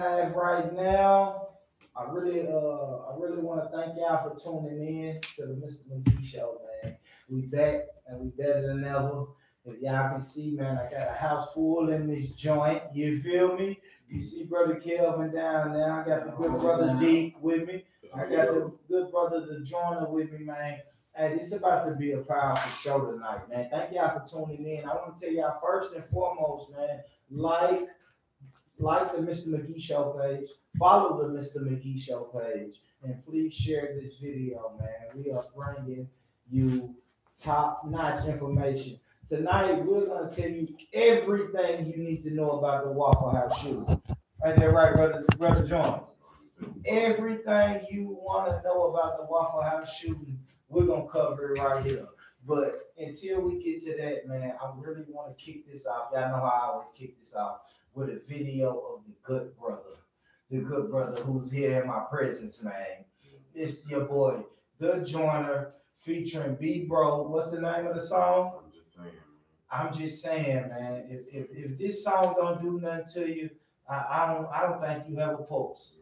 Have right now. I really want to thank y'all for tuning in to the Mr. Mcgee show, man. We back and we better than ever. If y'all can see, man, I got a house full in this joint. You feel me? You see brother Kelvin down there. I got the good brother Deep with me. I got the good brother the Joiner with me, man. Hey, this is about to be a powerful show tonight, man. Thank y'all for tuning in. I want to tell y'all first and foremost, man, like the Mr. Mcgee Show page, follow the Mr. Mcgee Show page, and please share this video, man. We are bringing you top-notch information. Tonight, we're going to tell you everything you need to know about the Waffle House shooting. Ain't that right, brother John? Everything you want to know about the Waffle House shooting, we're going to cover it right here. But until we get to that, man, I really want to kick this off. Y'all know how I always kick this off with a video of the good brother who's here in my presence, man. It's your boy, The Joiner, featuring B Bro. What's the name of the song? I'm just saying, man. If this song don't do nothing to you, I don't think you have a pulse.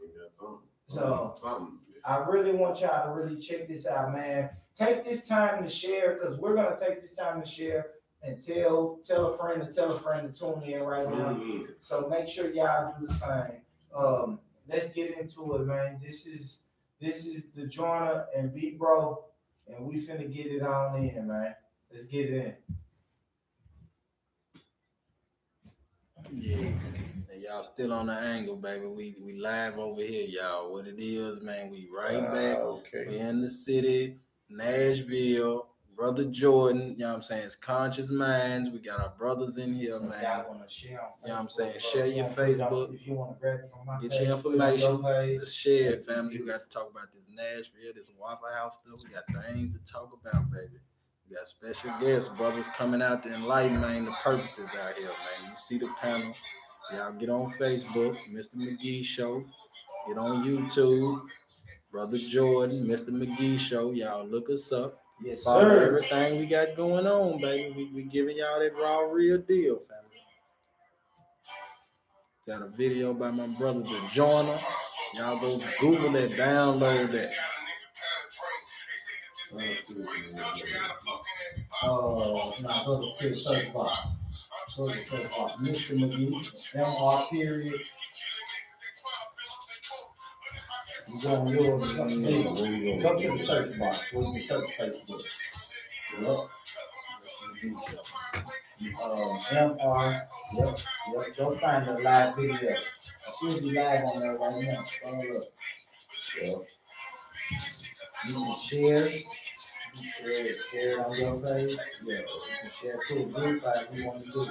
So I really want y'all to really check this out, man. Take this time to share, because we're gonna take this time to share and tell a friend to tune in right now. So make sure y'all do the same. Let's get into it, man. This is the Joiner and B Bro, and we finna get it on in, man. Let's get it in. Yeah, and y'all still on the angle, baby. We live over here, y'all. What it is, man, we right back. Okay. We in the city, Nashville. Brother Jordan, you know what I'm saying? It's Conscious Minds. We got our brothers in here, man. Y'all wanna share on Facebook, you know what I'm saying? Share your Facebook. If you want to grab it from my Get page, your information. page. Let's share it, family. We got to talk about this Nashville, this Waffle House stuff. We got things to talk about, baby. We got special guests, brothers coming out to enlighten, man, the purposes out here, man. You see the panel. Y'all get on Facebook, Mr. Mcgee Show. Get on YouTube, Brother Jordan, Mr. Mcgee Show. Y'all look us up. Yes, Follow sir. everything we got going on, baby. We giving y'all that raw, real deal, family. Got a video by my brother, the Joiner. Y'all go Google that, download that. Go to the search box. Go to the search box. Mr. Mcgee, MR period. You go on yours. Go to the search box. Go to the search Facebook. Yep. MR. Yep. Go find the live video. I should be live on there right now. Follow up. Yep. You can share. Share it on your page. Yeah. You can share it to a group like you want to do it.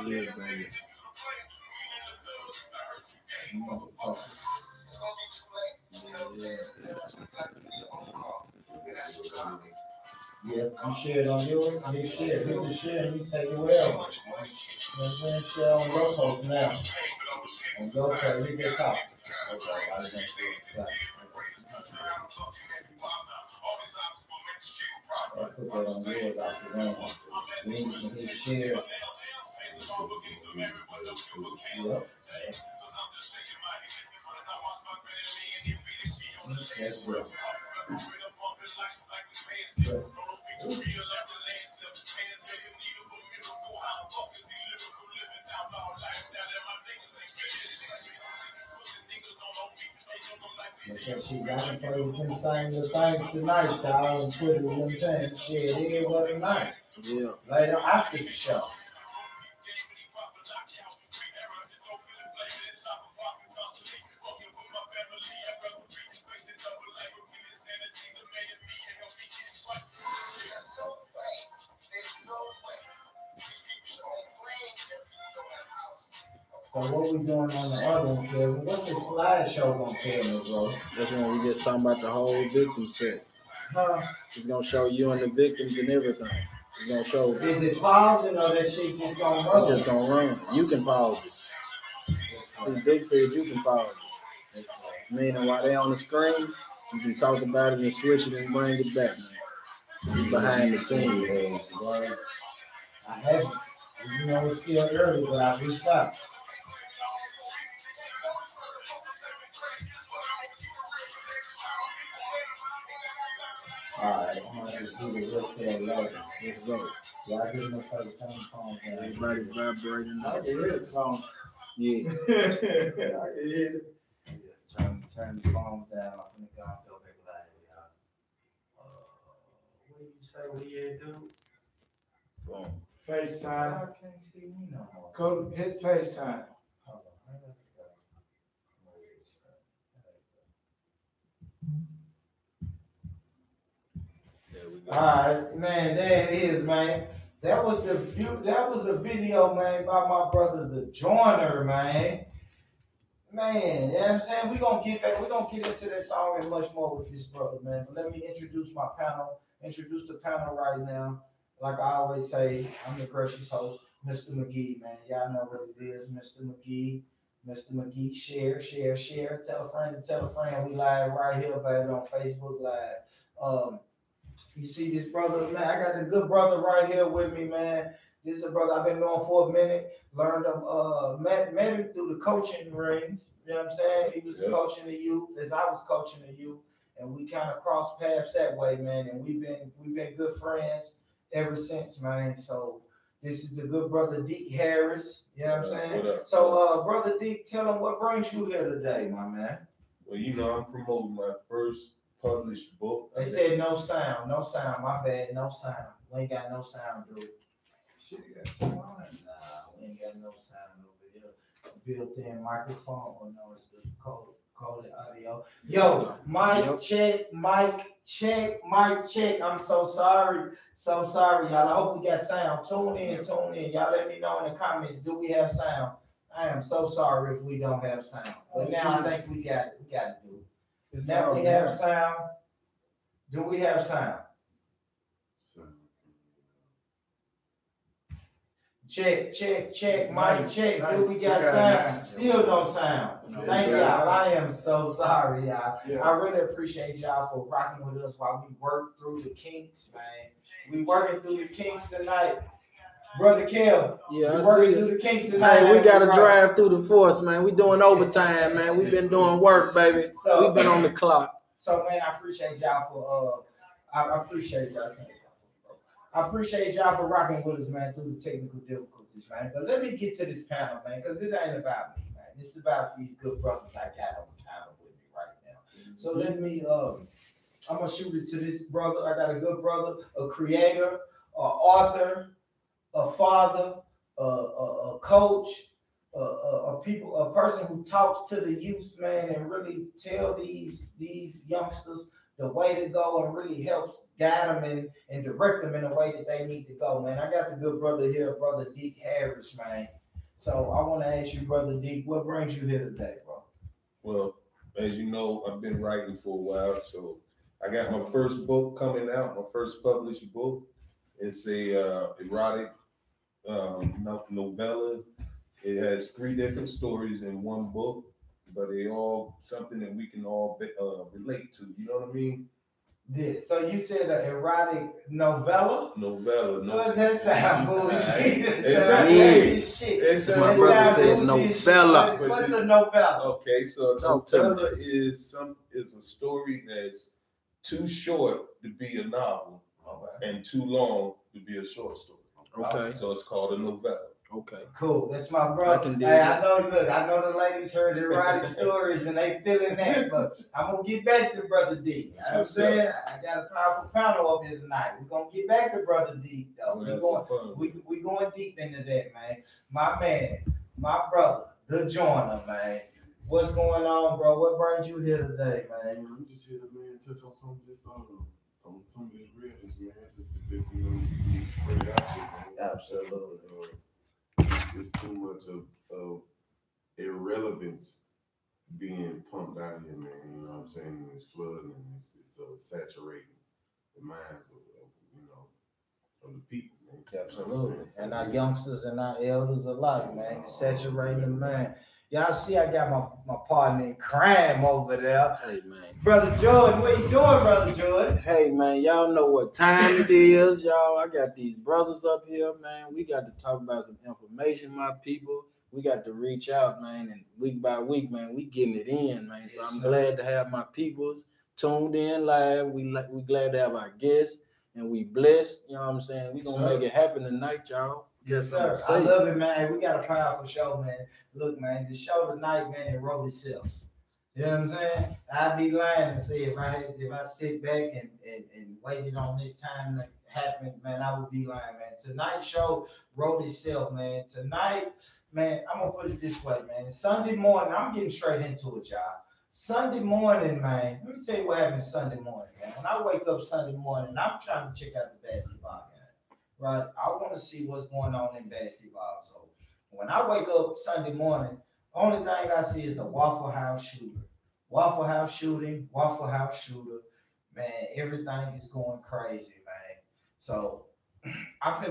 Yeah, baby. Yeah, you share it on yours, you share it. You can share and you take it wherever. You know what I'm saying? Share on your post now. On your page, you get caught. I put that on yours out the room. Then you can hit share. Yep. That's good. She got to play with them same little things tonight, y'all, and put it in them things. Shit, it is what tonight. Yeah. Later after the show. So what we doing on the other one, Kevin? What's the slideshow gonna tell me, bro? That's when we just talking about the whole victim set. Huh? It's gonna show you and the victims and everything. It's gonna show. Is it pausing or that shit just gonna run? It's just gonna run. You can pause it. See, Big said you can pause it. Meaning while they on the screen, you can talk about it and switch it and bring it back, man. behind the scenes. I haven't. You know, it's still early, but I reached out. All right, I'm gonna do the rest of that later. Let's go. Y'all give me a FaceTime phone. Everybody's vibrating. I can hear the phone. Yeah. I can hear it. Turn the phone down. I'm gonna go and go back live, y'all. What did you say? What you had to do? Boom. FaceTime. I can't see me no more. Go hit FaceTime. Hold on. I gotta go. There we go. All right, man. There it is, man. That was a video, man, by my brother, the Joiner, man. Man, you know what I'm saying? We're gonna get into that song and much more with this brother, man. But let me introduce my panel. Introduce the panel right now. Like I always say, I'm the gracious host, Mr. Mcgee, man. Y'all know what it is, Mr. Mcgee. Mr. Mcgee, share. Tell a friend. We live right here, baby, on Facebook Live. You see this brother, man. I got the good brother right here with me, man. This is a brother I've been knowing for a minute. Learned him, met him through the coaching rings. You know what I'm saying? He was coaching the youth as I was coaching the youth, and we kind of crossed paths that way, man. And we've been good friends ever since, man. So this is the good brother Deke Harris. You know what I'm saying? So, brother Deke, tell him what brings you here today, my man. Well, you know, I'm promoting my first published book. They said no sound. My bad, no sound. We ain't got no sound, dude. Shit, got sound on it? Nah, we ain't got no sound over here. Built-in microphone. Oh no, it's the call it audio. Yo, mic check. I'm so sorry, y'all. I hope we got sound. Tune in. Y'all let me know in the comments. Do we have sound? I am so sorry if we don't have sound. But now I think we got it. Now we have sound. Do we have sound? Check. Mic check. Do we got sound? Still don't sound. Thank y'all. I am so sorry, y'all. I really appreciate y'all for rocking with us while we work through the kinks, man. We working through the kinks tonight. Brother Kel, yeah, working through the kinks tonight. Hey, we got to drive through the force, man. We doing overtime, man. We've been doing work, baby. So, we've been on the clock. So, man, I appreciate y'all for I appreciate y'all. I appreciate y'all for rocking with us, man, through the technical difficulties, man. But let me get to this panel, man, because it ain't about me, man. It's about these good brothers I got on the panel with me right now. So let me, I'm going to shoot it to this brother. I got a good brother, a creator, an author, a father, a coach, a person who talks to the youth, man, and really tell these youngsters the way to go and really helps guide them and direct them in the way that they need to go, man. I got the good brother here, brother Deke Harris, man. So I want to ask you, brother Deke, what brings you here today, bro? Well, as you know, I've been writing for a while, so I got my first book coming out, my first published book. It's a erotic novella. It has 3 different stories in one book, but they all something that we can all relate to. You know what I mean? This. So you said an erotic novella? Novella. What that sound bullshit? My brother said novella. What's a novella? Okay, so novella is a story that's too short to be a novel, and too long to be a short story. Okay. So it's called a novella. Okay. Cool. That's my brother. Hey, I know the ladies heard erotic stories and they feeling that, but I'm gonna get back to Brother D. You know what I'm saying? I got a powerful panel up here tonight. We're gonna get back to Brother D though. We going deep into that, man. My man, my brother, the Joiner, man. What's going on, bro? What brings you here today, man? I'm just here to touch on some of this some of this realness, man. Just to spread it out here, man. Absolutely. It's too much of irrelevance being pumped out here, man. You know what I'm saying? It's flooding and it's saturating the minds of the people, man. Absolutely. And our youngsters and our elders alike, man. Saturating the mind. Y'all see, I got my partner in crime over there. Hey, man. Brother Jordan, what you doing, Brother Jordan? Hey, man, y'all know what time it is, y'all. I got these brothers up here, man. We got to talk about some information, my people. We got to reach out, man, and week by week, man, we getting it in, man. So I'm glad to have my peoples tuned in live. We glad to have our guests, and we blessed. You know what I'm saying? We gonna make it happen tonight, y'all. Yes, sir. I love it, man. We got a powerful show, man. Look, man, the show tonight, man, it wrote itself. You know what I'm saying? I'd be lying to say if I sit back and waited on this time to happen, man, I would be lying, man. Tonight's show wrote itself, man. Tonight, man, I'm gonna put it this way, man. Sunday morning, I'm getting straight into it, y'all. Sunday morning, man. Let me tell you what happened Sunday morning, man. When I wake up Sunday morning, I'm trying to check out the basketball game, right? I want to see what's going on in basketball. So when I wake up Sunday morning, only thing I see is the Waffle House shooter. Waffle House shooting, Waffle House shooter. Man, everything is going crazy, man. So I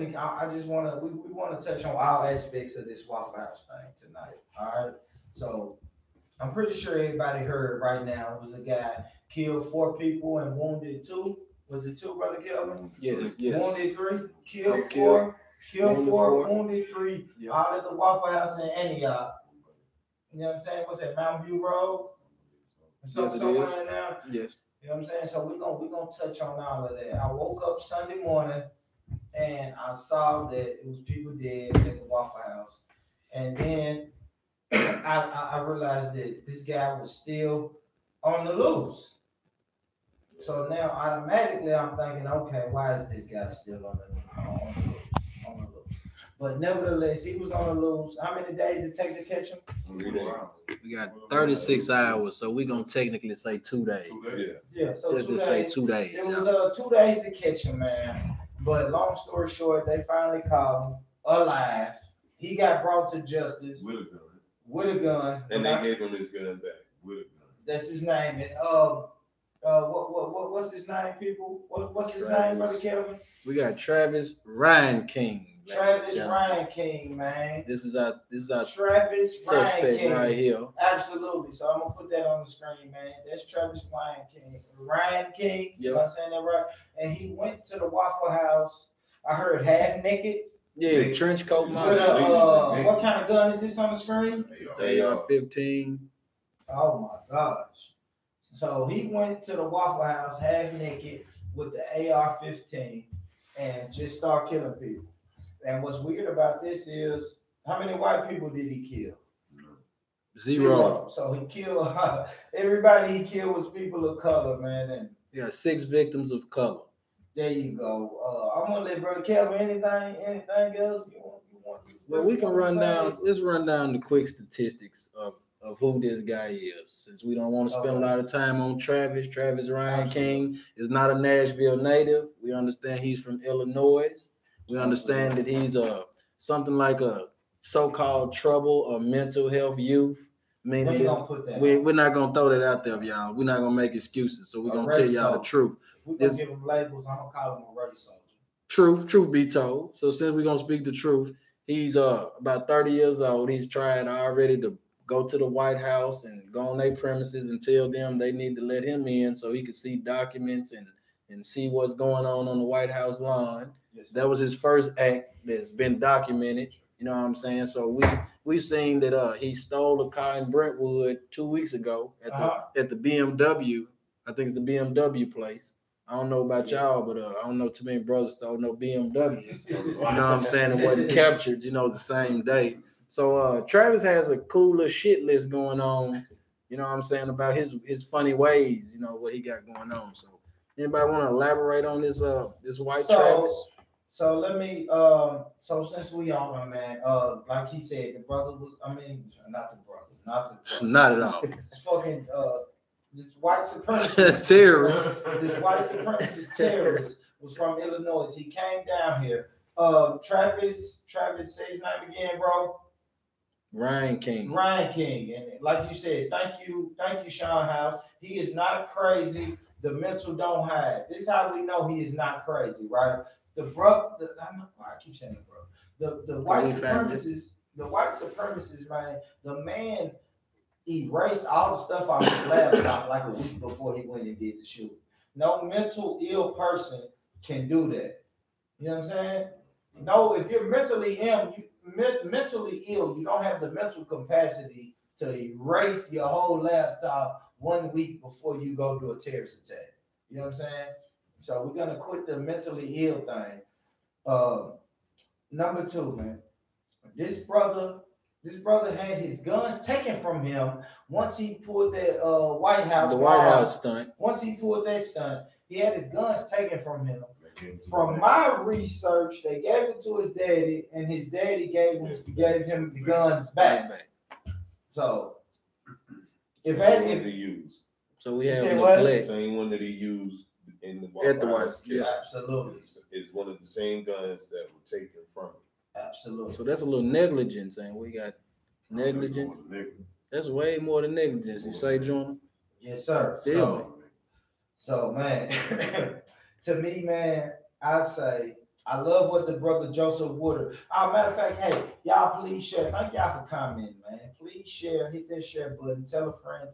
just want to, we want to touch on all aspects of this Waffle House thing tonight. All right. So I'm pretty sure everybody heard right now it was a guy killed 4 people and wounded 2. Was it 2, Brother Kelvin? Yes. Wounded 3, killed 4, wounded 3, yep. All at the Waffle House in Antioch. You know what I'm saying? What's that, Mountain View Road? Somewhere in there. Yes. You know what I'm saying? So we're gonna touch on all of that. I woke up Sunday morning and I saw that it was people dead at the Waffle House. And then I realized that this guy was still on the loose. So now automatically I'm thinking, okay, why is this guy still on the loose? But nevertheless, he was on the loose. How many days did it take to catch him? We got 36 hours, so we're going to technically say 2 days. Yeah, so just 2 days. Say 2 days. It was 2 days to catch him, man. But long story short, they finally caught him alive. He got brought to justice with a gun. And they gave him his gun back with a gun. That's his name. And what's his name, people? What's his name, Brother Kelvin? We got Travis Ryan King. Ryan King, man. This is our Travis suspect Ryan King right here. Absolutely. So I'm gonna put that on the screen, man. That's Travis Ryan King. Ryan King. Yep. Am I saying that right? And he went to the Waffle House. I heard half naked. Yeah, trench coat. What kind of gun is this on the screen? AR-15. Oh my gosh. So he went to the Waffle House half naked with the AR-15 and just started killing people. And what's weird about this is, how many white people did he kill? Zero. So he killed, everybody he killed was people of color, man. And yeah, 6 victims of color. There you go. I'm gonna let Brother Kelvin anything else you want. Well, we can run down. Let's run down the quick statistics of who this guy is, since we don't want to spend a lot of time on Travis. Travis Ryan King is not a Nashville native. We understand he's from Illinois. We understand that he's something like a so-called trouble or mental health youth. Meaning we're not gonna throw that out there, y'all. We're not gonna make excuses. So we're gonna tell y'all the truth. If we're gonna give him labels, I'm gonna call him a race soldier. Truth be told. So since we're gonna speak the truth, he's about 30 years old. He's tried already to go to the White House and go on their premises and tell them they need to let him in so he could see documents and see what's going on the White House lawn. Yes, that was his first act that's been documented. You know what I'm saying? So we've seen that he stole a car in Brentwood 2 weeks ago at the BMW. I think it's the BMW place. I don't know about y'all, but I don't know too many brothers stole no BMWs. You know what I'm saying? It wasn't captured, the same day. So Travis has a cool little shit list going on, you know what I'm saying, about his funny ways, what he got going on. So anybody want to elaborate on this white Travis? So let me so since we on him, man, like he said, the brother was not at all. It's fucking this white supremacist terrorist. This white supremacist terrorist was from Illinois. He came down here. Travis, say his name again, bro. Ryan King. And like you said, thank you, Sean House. He is not crazy. The mental don't hide. This is how we know he is not crazy, right? I keep saying the white supremacists, the white supremacists, man, the man erased all the stuff off his laptop like a week before he went and did the shoot. No mental ill person can do that. You know what I'm saying? No, if you're mentally ill, you don't have the mental capacity to erase your whole laptop 1 week before you go do a terrorist attack. You know what I'm saying? So we're gonna quit the mentally ill thing. Number two, man. This brother had his guns taken from him once he pulled that White House. The White House stunt. Once he pulled that stunt, he had his guns taken from him. From my research, they gave it to his daddy, and his daddy gave him the guns back. So if he used, so we have the same one that he used in the White House. Yeah, absolutely. Is one of the same guns that were taken from him. Absolutely. So that's a little negligence, and we got negligence. That's way more than negligence. You say, Jonah? Yes, sir. So man, to me, man, I say I love what the brother Joseph Woodard. Matter of fact, hey, y'all please share. Thank y'all for commenting, man. Please share, hit that share button. Tell a friend.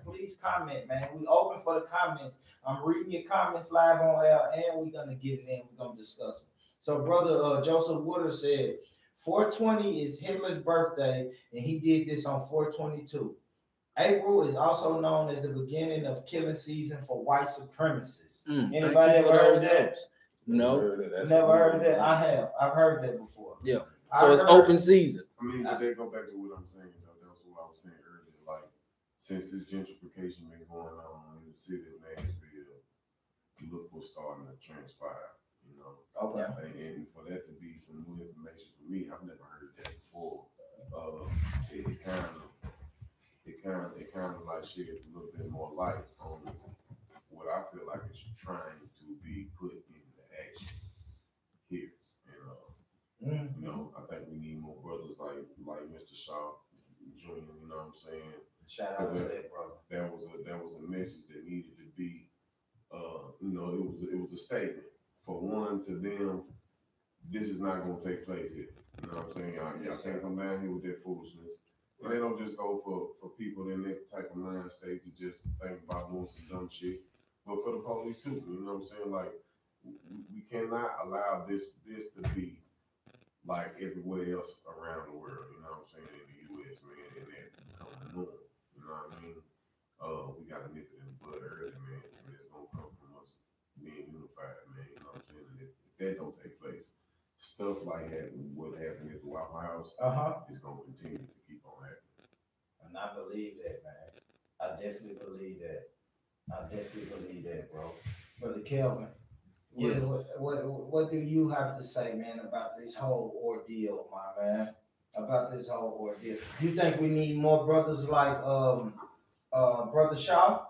Please comment, man. We open for the comments. I'm reading your comments live on air, and we're gonna get it in. We're gonna discuss them. So, brother Joseph Woodard said, 420 is Hitler's birthday, and he did this on 422. April is also known as the beginning of killing season for white supremacists. Anybody ever heard that? No. Never heard that. I have. I've heard that before. Yeah. So it's open season. I mean, but they go back to what I'm saying, though. That was what I was saying earlier. Like, since this gentrification been going on in the city of Nashville, you look what's starting to transpire. You know, okay. And for that to be some new information for me, I've never heard that before. It kind of like sheds a little bit more light on what I feel like is trying to be put into action here. And you know, I think we need more brothers like Mr. Shaw Jr. You know what I'm saying? Shout out to that brother. That was a message that needed to be. You know, it was a statement. For one, to them, this is not going to take place here. You know what I'm saying? Y'all can't come down here with that foolishness. And they don't just go for people in that type of mind state to just think about doing some dumb shit, but for the police too. You know what I'm saying? Like, we cannot allow this to be like everywhere else around the world. You know what I'm saying? In the U.S., man, and that become normal. You know what I mean? We got to nip it in the bud early, man. And it's going to come from us being unified, man. You know what I'm saying? And if that don't take place, stuff like what happened at the Waffle House is going to continue to keep on happening. And I believe that, man. I definitely believe that, bro. Brother Kelvin, what do you have to say, man, about this whole ordeal, my man? About this whole ordeal. Do you think we need more brothers like Brother Shaw?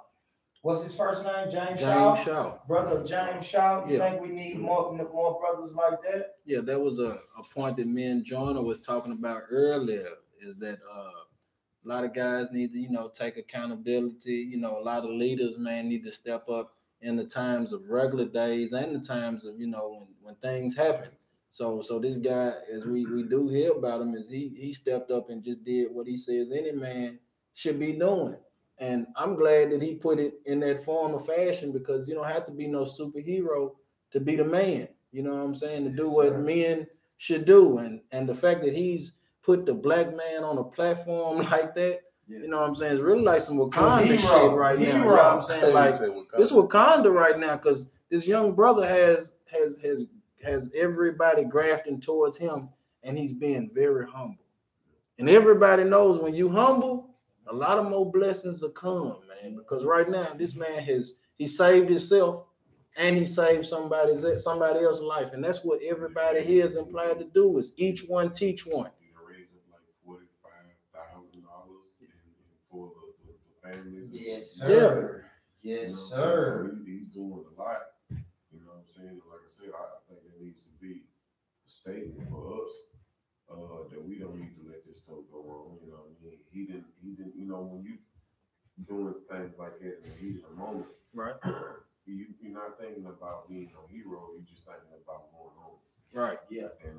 What's his first name? James Shaw. Brother James Shaw. You think we need more brothers like that? Yeah, that was a point that me and Jonah was talking about earlier, is that a lot of guys need to, you know, take accountability. You know, a lot of leaders, man, need to step up in the times of regular days and the times of, you know, when things happen. So this guy, as we do hear about him, is he stepped up and just did what he says any man should be doing. And I'm glad that he put it in that form of fashion, because you don't have to be no superhero to be the man. You know what I'm saying? To do what men should do. And the fact that he's put the black man on a platform like that, you know what I'm saying? It's really like some Wakanda shit right now. You know what I'm saying? Like, this Wakanda right now, because this young brother has everybody grafting towards him, and he's being very humble. And everybody knows when you humble, a lot of more blessings will come, man. Because right now, this man he saved himself, and he saved somebody else's life, and that's what everybody here is implied to do: is each one teach one. For the families. Yes, sir. Yeah. Yes, sir. So he's doing a lot. You know what I'm saying? Like I said, I think there needs to be a statement for us that we don't need to let this stuff go on. You know what I mean? He didn't, you know, when you doing things like that in the heat of the moment, right? You're not thinking about being a hero, you're just thinking about going home. Right. Yeah. And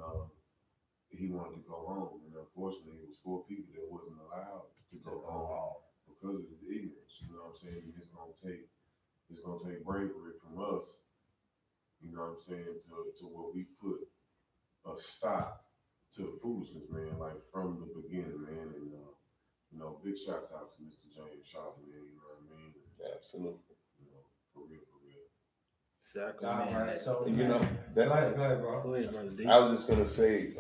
he wanted to go home, and unfortunately, it was 4 people that wasn't allowed to go home because of his ignorance. You know what I'm saying? It's gonna take bravery from us. You know what I'm saying? To where we put a stop to the foolishness, man. Like from the beginning, man. And you know, big shouts out to Mr. James Shaw, man. You know what I mean? Absolutely. You know, for real, for real. Exactly, All man. right, so You know, go ahead, bro. Go ahead, brother D. I was just gonna say,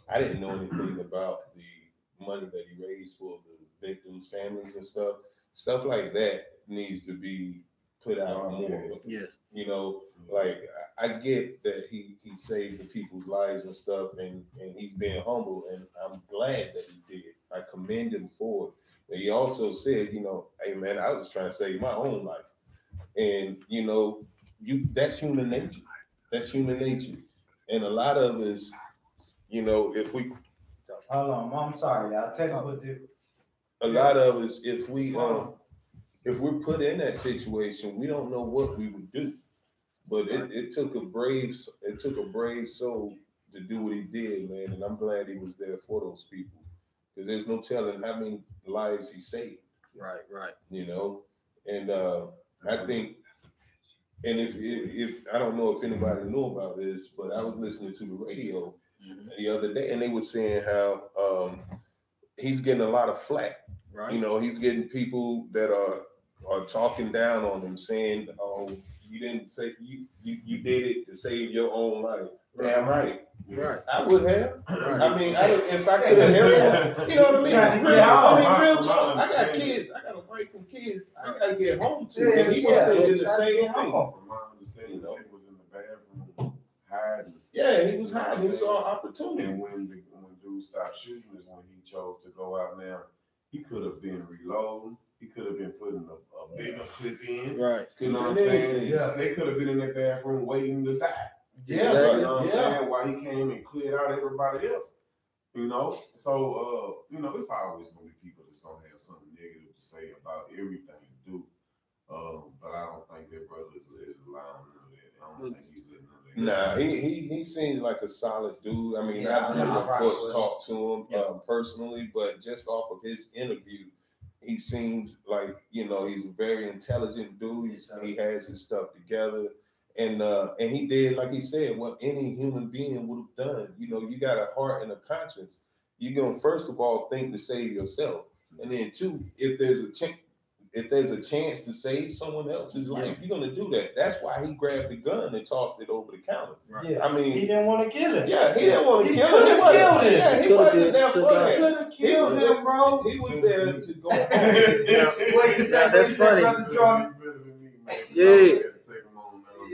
I didn't know anything about the money that he raised for the victims' families and stuff. Stuff like that needs to be put out more. Yes. You know, like I get that he saved the people's lives and stuff, and he's being humble, and I'm glad that he did. I commend him for it. But he also said, you know, hey man, I was just trying to save my own life, and you know, that's human nature. That's human nature, and a lot of us, you know, if we Hold on, I'm sorry, y'all. Technical difficulty. a lot of us, if we're put in that situation, we don't know what we would do. But it took a brave soul to do what he did, man. And I'm glad he was there for those people, because there's no telling how many lives he saved. Right. You know, and I think, and if I don't know if anybody knew about this, but I was listening to the radio the other day, and they were saying how he's getting a lot of flack. Right. You know, he's getting people that are talking down on him, saying, "Oh, you didn't say you did it to save your own life." Damn right. Right. I would have. Right. I mean, if I could have helped him, you know what I mean? Trying to get out. Real talk. I got kids. I got a wife and kids. I gotta get home to. And he was still in the same thing. From my understanding, you know, he was in the bathroom hiding. Yeah, he was hiding. He saw an opportunity. And when dude stopped shooting is when he chose to go out. Now, he could have been reloading. He could have been putting a bigger clip in. Right. You know what I'm saying? Yeah. They could have been in that bathroom waiting to die. Yeah, exactly. You know what I'm saying? While he came and cleared out everybody else. You know? So, you know, it's always going to be people that's going to have something negative to say about everything you do. But I don't think that brother is allowing none of that. I don't think he's letting none of that. Nah, he seems like a solid dude. I mean, I've never, of course, talked to him personally, but just off of his interview, he seems like, you know, he's a very intelligent dude. He has his stuff together. And he did, like he said, what any human being would have done. You know, you got a heart and a conscience. You're going to, first of all, think to save yourself. And then two, if there's a chance to save someone else's life, you're going to do that. That's why he grabbed the gun and tossed it over the counter. Right. Yeah. I mean, he didn't want to kill him. Yeah, he didn't want to kill him. He killed him. Yeah, he wasn't there for that. Could have killed him, bro. He was there to go. Wait, that's funny. Yeah.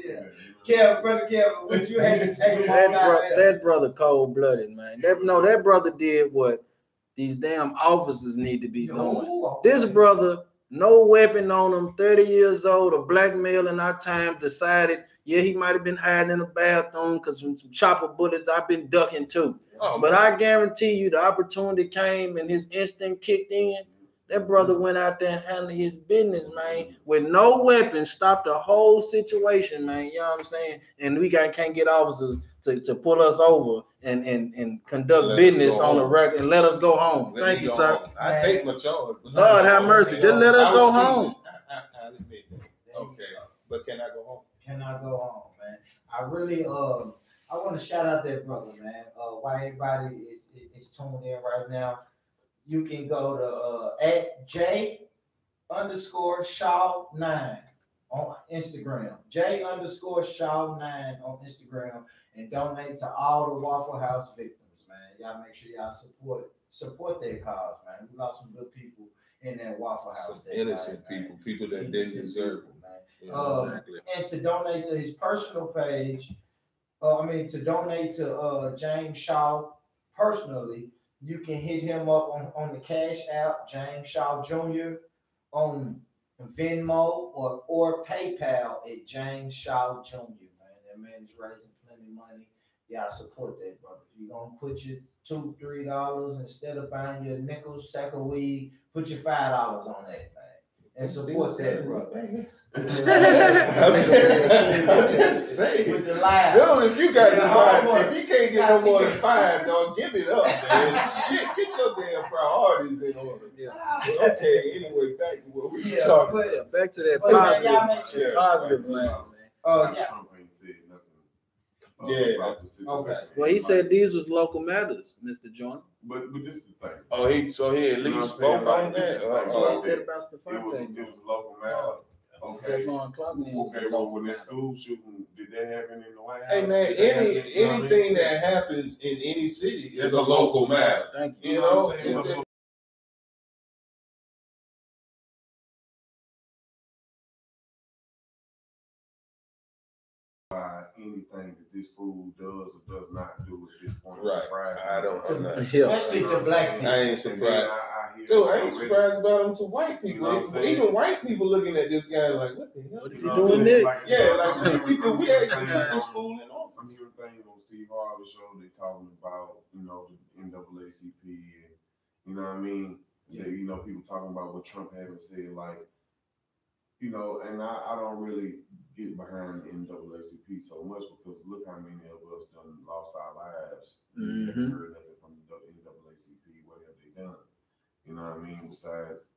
Yeah. Kevin, brother Kevin, what you had to take him on that brother cold-blooded, man. That brother did what these damn officers need to be doing. This brother, no weapon on him, 30 years old, a black male in our time, decided, yeah, he might have been hiding in the bathroom because some chopper bullets I've been ducking too. But I guarantee you the opportunity came and his instinct kicked in. That brother went out there and handled his business, man, with no weapons, stopped the whole situation, man. You know what I'm saying? And we can't get officers to pull us over and conduct business on the record and let us go home. Thank you, sir. I take my charge. Lord have mercy. Just let us go home. I admit that. Okay. But can I go home? Can I go home, man? I really I want to shout out that brother, man. Why everybody is tuned in right now. You can go to at J_Shaw9 on Instagram. J_Shaw9 on Instagram, and donate to all the Waffle House victims, man. Y'all make sure y'all support their cause, man. We lost some good people in that Waffle House. Some innocent people that didn't deserve it, man. Yeah, exactly. And to donate to his personal page, to donate to James Shaw personally, you can hit him up on the Cash App, James Shaw Jr., on Venmo or PayPal at James Shaw Jr., man. That man is raising plenty of money. Y'all support that, brother. If you're going to put your $2, $3 instead of buying your nickel sack of weed, put your $5 on that, man. and support that brother. I'm just saying. With the live. Dude, if you got Yeah, if you can't get no more than 5, dog, give it up, man. Shit, get your damn priorities in order. Yeah. Okay, anyway, back to what we were Yeah, talking but- about. Back to that But, man, positive, y'all make sure- positive line, man. Oh, yeah. Trump ain't said nothing. Yeah. About the situation. Okay. Well, he said these was local matters, Mr. Jordan. But this is the thing. Oh, he at You know least what I'm saying? spoke Like, on this that. is like- What he Oh, said about It Stephante. was a local matter. Okay. Stephon Cloutman was a Okay, well, local when that matter. school shooting, did that happen in the White House? Hey man, Did that happen- you know what I mean? anything that happens in any city is a local matter. Thank you. You what I'm know, saying? if it- Anything that this fool does or does not do at this point. Right. Surprising. I don't know. Yeah. Especially to black people. I ain't And surprised. then I hear Dude, I ain't already- surprised about him to white You people. know what I'm saying? Even white people looking at this guy like, what the hell? What is You he know what doing I'm saying? next? Yeah, I'm like hearing- we I'm actually hearing put things this on- fool in I'm office. hearing things on Steve Harvey's show. They talking about, you know, the NAACP and, you know what I mean? Yeah, you know, people talking about what Trump haven't said, like, you know, and I don't really get behind the NAACP so much because look how many of us done lost our lives. We haven't heard nothing from the NAACP. What have they done? You know what I mean? Besides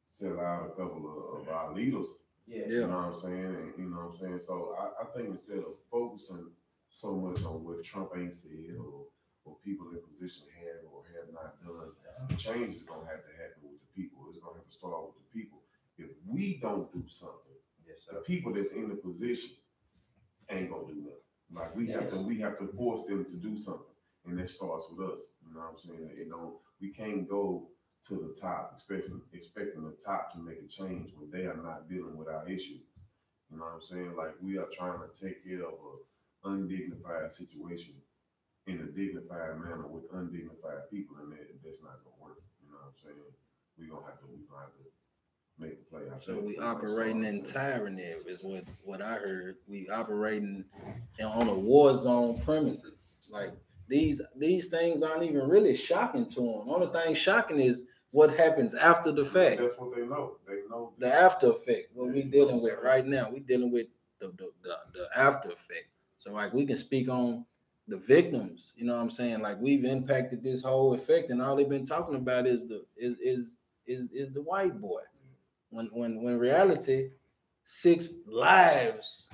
sell out a couple of our leaders. Yeah. You know what I'm saying? And, you know what I'm saying? So I think instead of focusing so much on what Trump ain't said or people in position have or have not done, the change is going to have to happen with the people. It's going to have to start with the people. If we don't do something, Yes, the people that's in the position ain't gonna do nothing. Like we have to force them to do something, and that starts with us. You know what I'm saying? We can't go to the top expecting the top to make a change when they are not dealing with our issues. You know what I'm saying? Like we are trying to take care of an undignified situation in a dignified manner with undignified people, and that's not gonna work. You know what I'm saying? We're gonna have to make a play. So we operating in tyranny is what I heard. We operating on a war zone premises. Like these things aren't even really shocking to them. Only thing shocking is what happens after the fact. That's what they know. They know The after effect. What we dealing with right now. We dealing with the after effect. So like we can speak on the victims. You know what I'm saying? Like we've impacted this whole effect, and all they've been talking about is the white boy. When reality, 6 lives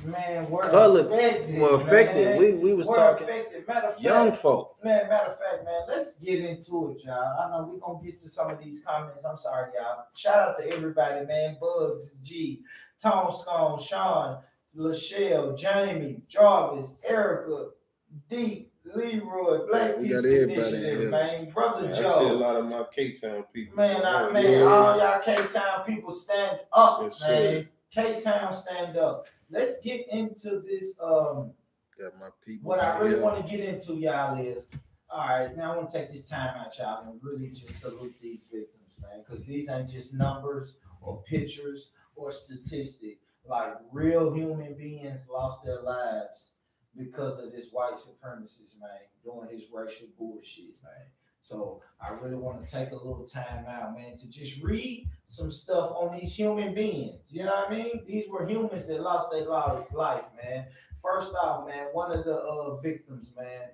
were colored affected. were affected. Man. We was Were talking affected. Matter of fact, young folk. matter of fact, let's get into it, y'all. I know we're gonna get to some of these comments. I'm sorry, y'all. Shout out to everybody, man. Bugs, G, Tom Scone, Sean, Lachelle, Jamie, Jarvis, Erica, D, Leroy, Black We got Peace everybody in Initiative, here. man. Brother I see a Joe. lot of my K-Town people. Man, all y'all K-Town people stand up, Yes, man. sir. K-Town stand up. Let's get into this. Got my people. What I really want to get into, y'all, is all right. Now I want to take this time out, y'all, and really just salute these victims, man, because these ain't just numbers or pictures or statistics. Like real human beings lost their lives because of this white supremacist, man, doing his racial bullshit, man. So I really want to take a little time out, man, to just read some stuff on these human beings. You know what I mean? These were humans that lost their life, man. First off, man, one of the victims, man,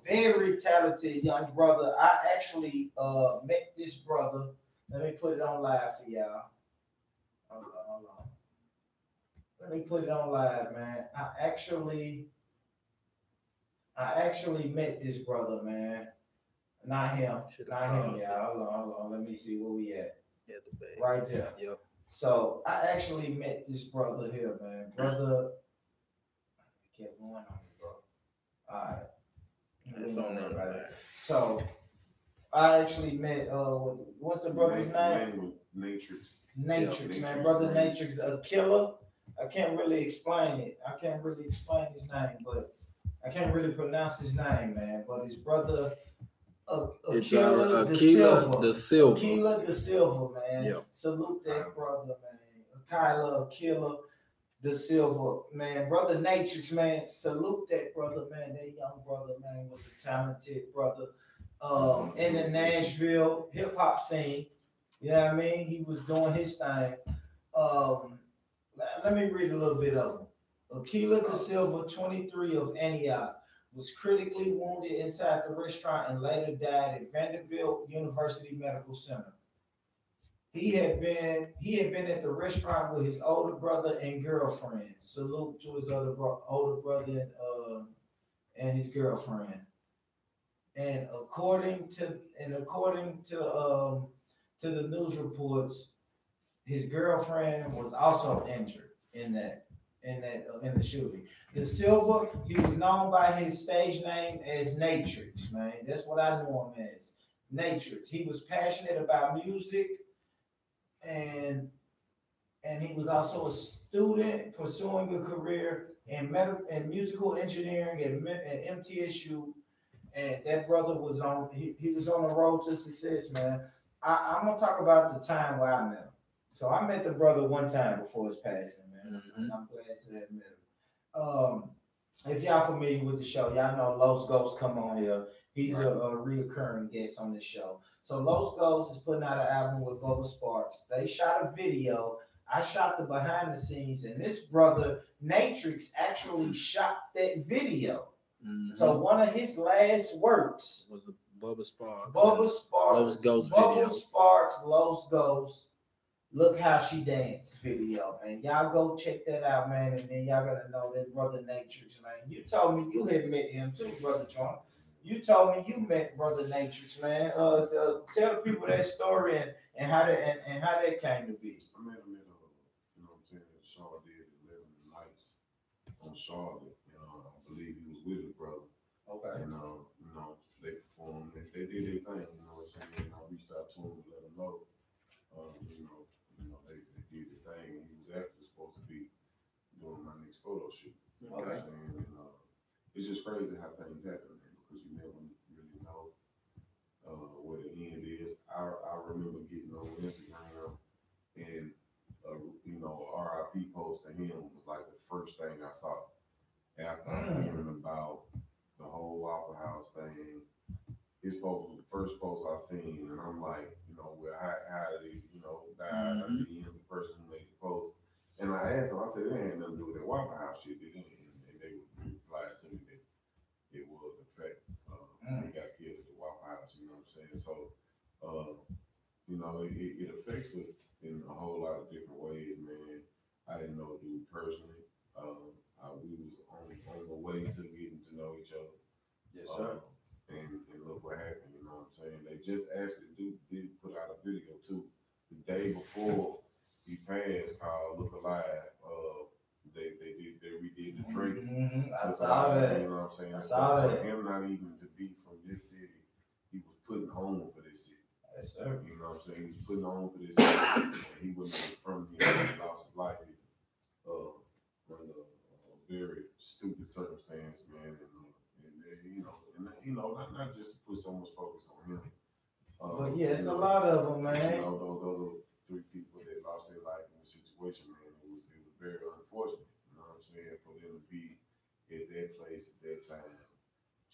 very talented young brother. I actually met this brother. Let me put it on live for y'all. Hold on. Let me put it on live, man. I actually met this brother, man. Not him, y'all. Hold on. Let me see where we at. Right there. Yep. So I actually met this brother here, man. Brother, I kept going on, bro. All right. That's on there, man. So I actually met what's the brother's name? Natrix. Natrix, Yeah, man. Natrix, Brother man. Natrix, a killer. I can't really explain it. I can't really explain his name, but I can't really pronounce his name, man. But his brother, Aquila the Silva. Aquila the Silva, man. Yep. Salute that brother, man. Aquila the Silva, man. Brother Natrix, man. Salute that brother, man. That young brother, man, was a talented brother. In the Nashville hip hop scene. You know what I mean? He was doing his thing. Let me read a little bit of him. Aquila da Silva, 23 of Antioch, was critically wounded inside the restaurant and later died at Vanderbilt University Medical Center. He had been at the restaurant with his older brother and girlfriend. Salute to his older brother and his girlfriend. And according to the news reports, his girlfriend was also injured in the shooting. De Silva, he was known by his stage name as Natrix, man. That's what I knew him as, Natrix. He was passionate about music, and he was also a student pursuing a career in musical engineering at MTSU. And that brother was he was on the road to success, man. I'm gonna talk about the time where I met him. So I met the brother one time before his passing, man. Mm-hmm. And I'm glad to have met him. If y'all familiar with the show, y'all know Los Ghosts come on here. He's a reoccurring guest on the show. So Los Ghosts is putting out an album with Bubba Sparks. They shot a video. I shot the behind the scenes, and this brother Natrix actually shot that video. Mm-hmm. So one of his last works was the Bubba Sparks. Los Ghosts video. Bubba Sparks, Los Ghosts. Look How She Dance video, man. Y'all go check that out, man. And then y'all gotta know that brother Natrix, man. You told me you had met him too, brother John. You told me you met brother Natrix, man. Tell the people that story and how that came to be. I met him at you know what I'm saying, Charlotte did 11 nights on Charlotte. I believe he was with his brother. Okay. And they performed. They did their thing. You know what I'm saying. I reached out to him to let him know. They did the thing. He was actually supposed to be doing my next photo shoot. You know what I'm saying? And, it's just crazy how things happen, man, because you never really know where the end is. I remember getting on Instagram and RIP post to him was like the first thing I saw after hearing about the whole Waffle House thing. His post was the first post I seen, and I'm like, how did he, die? I mean, the person who made the post. And I asked him, I said, it ain't nothing to do with that Waffle House shit, did it? And they replied to me that it was the fact he got killed at the Waffle House, you know what I'm saying? So, it affects us in a whole lot of different ways, man. I didn't know dude personally. We was on the way to getting to know each other. Yes, sir. And look what happened, you know what I'm saying? They just actually did put out a video too. The day before he passed called Look Alive. They redid the Drake. Mm-hmm. I saw that. You know what I'm saying? I saw that. For him not even to be from this city, he was putting on for this city. Yes, sir. You know what I'm saying? He was putting on for this city. And he wasn't even from here. He lost his life under a very stupid circumstance, man. Not just to put so much focus on him. But yeah, it's a lot of them, man. Those other 3 people that lost their life in the situation, man, it was very unfortunate. You know what I'm saying? For them to be at that place at that time,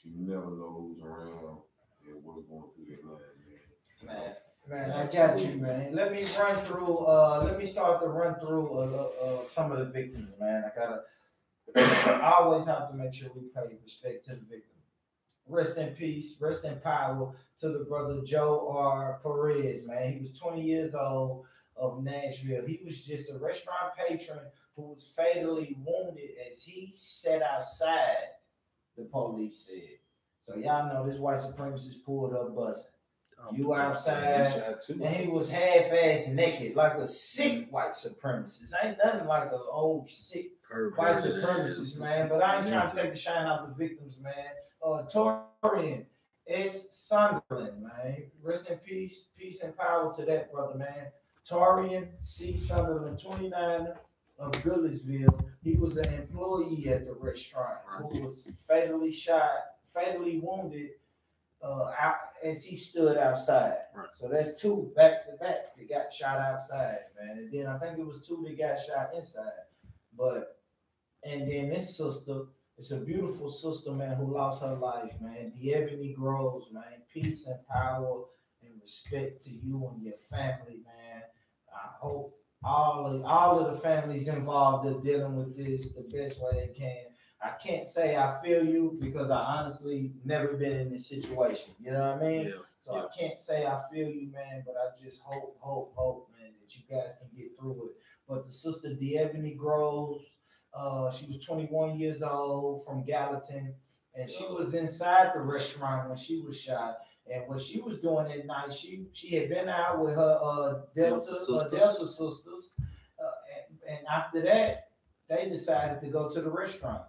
you never know who's around and what's going through their mind, man. Man, I got you, man. Let me start to run through some of the victims, man. I always have to make sure we pay respect to the victim. Rest in peace, rest in power to the brother Joe R. Perez, man. He was 20 years old of Nashville. He was just a restaurant patron who was fatally wounded as he sat outside, the police said. So y'all know this white supremacist pulled up buzzing. You outside, and he was half-ass naked, like a sick white supremacist. Ain't nothing like an old sick white supremacist, man. But I ain't trying to take the shine out the victims, man. Torian S. Sunderland, man. Rest in peace, peace and power to that brother, man. Torian C. Sunderland, 29 of Goodlettsville. He was an employee at the restaurant who was fatally wounded as he stood outside. Right. So that's 2 back to back that got shot outside, man. And then I think it was 2 that got shot inside. And then this sister, it's a beautiful sister, man, who lost her life, man. The Ebony Groves, man. Peace and power and respect to you and your family, man. I hope all of the families involved are dealing with this the best way they can. I can't say I feel you because I honestly never been in this situation. You know what I mean? Yeah. So I can't say I feel you, man, but I just hope, man, that you guys can get through it. But the sister D'Ebony Groves, she was 21 years old from Gallatin, and she was inside the restaurant when she was shot. And what she was doing at night, she had been out with her Delta sisters, and after that, they decided to go to the restaurant.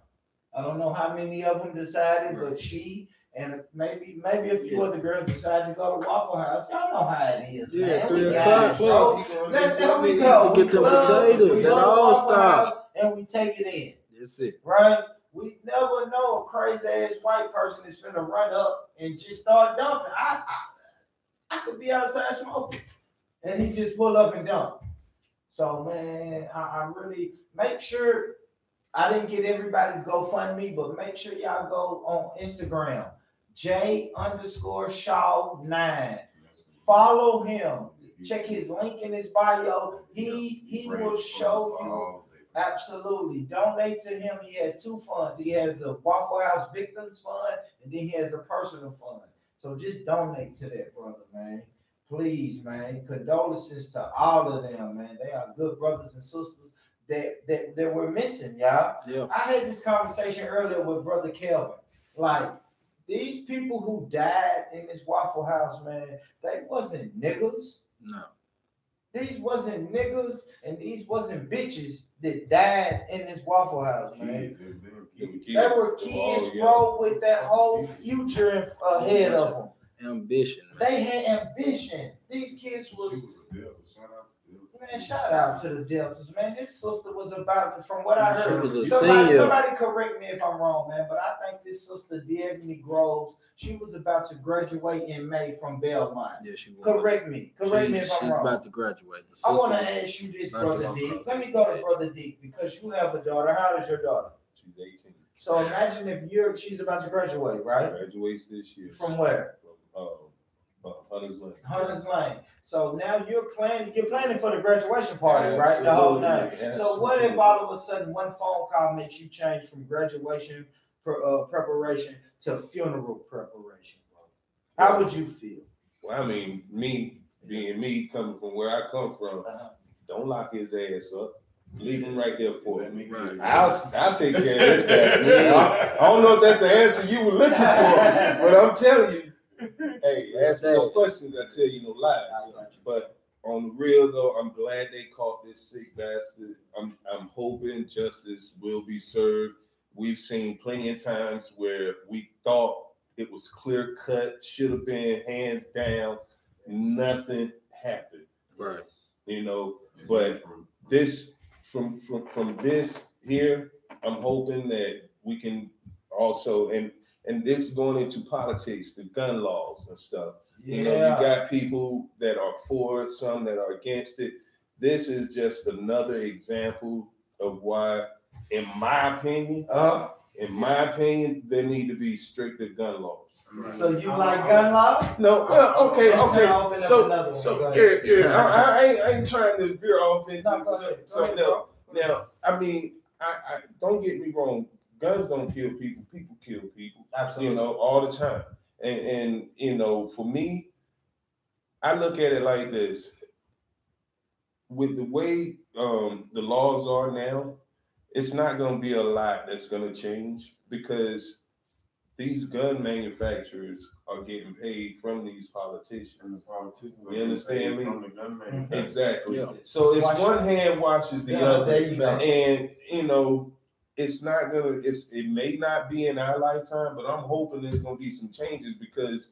I don't know how many of them decided, but she and maybe a few other girls decided to go to Waffle House. Y'all know how it is, man. 3 o'clock. That's how we go. To get them potatoes. We That go to all Waffle House stop. and we take it in. That's it. Right? We never know a crazy ass white person is gonna run up and just start dumping. I could be outside smoking, and he just pull up and dump. So man, I really make sure I didn't get everybody's GoFundMe, but make sure y'all go on Instagram, J_Shaw9. Follow him. Check his link in his bio. He will show you. Absolutely. Donate to him. He has two funds. He has a Waffle House Victims Fund, and then he has a personal fund. So just donate to that brother, man. Please, man. Condolences to all of them, man. They are good brothers and sisters that we're missing, y'all. Yeah. I had this conversation earlier with Brother Kelvin. Like, these people who died in this Waffle House, man, they wasn't niggas. No. These wasn't niggas and these wasn't bitches that died in this Waffle House, man. They were kids, bro, with that whole future ahead of them. Ambition, man. They had ambition. These kids was, man, shout out to the Deltas, man. This sister was about, from what I heard, She was a senior. Somebody correct me if I'm wrong, man, but I think this sister, D'Ebony Groves, she was about to graduate in May from Belmont. Yeah, she was. Correct me if I'm wrong. She's about to graduate. I want to ask you this, Brother D. Let me go to Brother D because you have a daughter. How old is your daughter? She's 18. So imagine if she's about to graduate, right? Graduates this year. From where? From Hunters Lane. Hunters Lane. So now you're planning for the graduation party, right? The whole night. So what if all of a sudden one phone call makes you change from graduation preparation to funeral preparation, bro? How would you feel? Well, I mean, me being me, coming from where I come from, don't lock his ass up. Leave him right there for me. Right. I'll take care of this guy. I don't know if that's the answer you were looking for, but I'm telling you, hey, ask me no questions, I tell you no lies. But on the real though, I'm glad they caught this sick bastard. I'm hoping justice will be served. We've seen plenty of times where we thought it was clear cut, should have been hands down, nothing happened. Right. You know, but this from this here, I'm hoping that we can also and this going into politics, the gun laws and stuff. Yeah. You know, you got people that are for it, some that are against it. This is just another example of why, in my opinion, there need to be stricter gun laws. So you like gun laws? No, well, okay. So I ain't trying to veer off into something else. Now, I mean, I don't get me wrong. Guns don't kill people. People kill people. Absolutely. You know, all the time. And you know, for me, I look at it like this. With the way the laws are now, it's not going to be a lot that's going to change because these gun manufacturers are getting paid from these politicians. You understand me? From the gun manufacturers. Exactly. Yeah. So it's one hand washes the other. There you go. And you know, it's not gonna. It may not be in our lifetime, but I'm hoping there's gonna be some changes because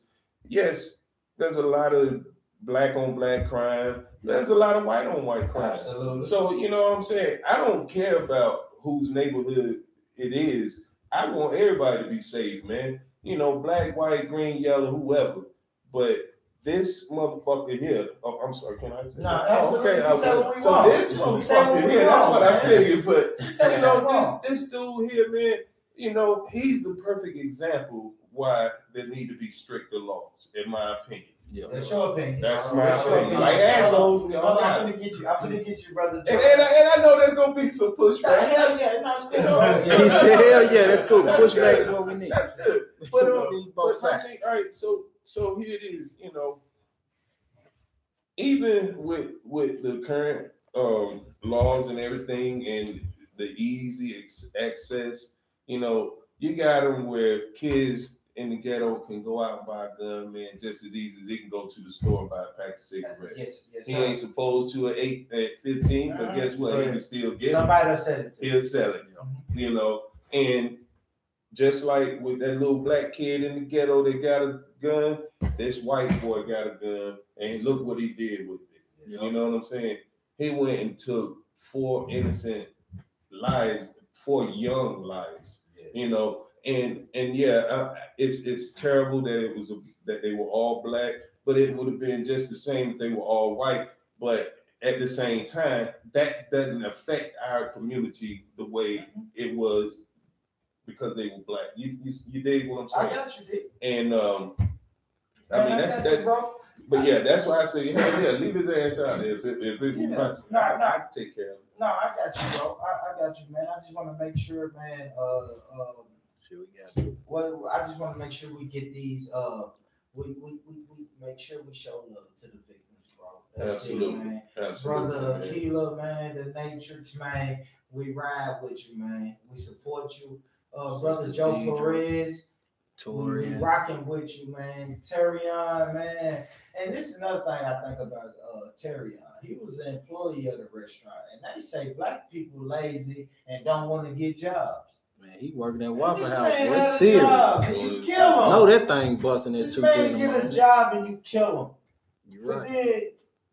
yes, there's a lot of black on black crime. There's a lot of white on white crime. Absolutely. So you know what I'm saying? I don't care about whose neighborhood it is. I want everybody to be safe, man. You know, black, white, green, yellow, whoever. But this motherfucker here, oh, I'm sorry, can I say no, absolutely. Okay. So this motherfucker here, that's what I figured. But you know, this dude here, man, you know, he's the perfect example why there need to be stricter laws, in my opinion. Yeah. That's your opinion. That's Bro. my That's your opinion. Like assholes, Hold on, I'm finna get you, brother. and I know there's gonna be some pushback. Hell yeah, no, it's cool. Yeah, he said, hell yeah, that's cool. That's Pushback good. is what we need. That's good. But Need both but my sides. thing, all right, so here it is, even with the current laws and everything and the easy access, you got them where kids in the ghetto can go out and buy a gun, man, just as easy as they can go to the store and buy a pack of cigarettes. Yes, he ain't supposed to at 15, but guess what? He can still get somebody will sell it to He'll sell it, and just like with that little black kid in the ghetto that got a gun, this white boy got a gun, and look what he did with it. You know what I'm saying? He went and took 4 innocent lives, 4 young lives. And yeah, it's terrible that that they were all black, but it would have been just the same if they were all white. But at the same time, that doesn't affect our community the way it was because they were black. You dig what I'm saying? I got you, Dick. And I mean that's that, bro. But yeah, that's why I say, leave his ass out there. If I can take care of him. No, I got you, bro. I got you, man. I just want to make sure, man. I just want to make sure we get these. We make sure we show love to the victims, bro. That's Absolutely, it, man. Absolutely, Brother man. Keela, man, the Matrix, man. We ride with you, man. We support you. Brother Joe Perez. We rocking with you, man. Terrion, man. And this is another thing I think about Terrion. He was an employee of the restaurant. And they say black people lazy and don't want to get jobs. Man, he working at Waffle House. It's serious. You kill him. No, that thing busting at 2 This man get a job and you kill him. You're right. But then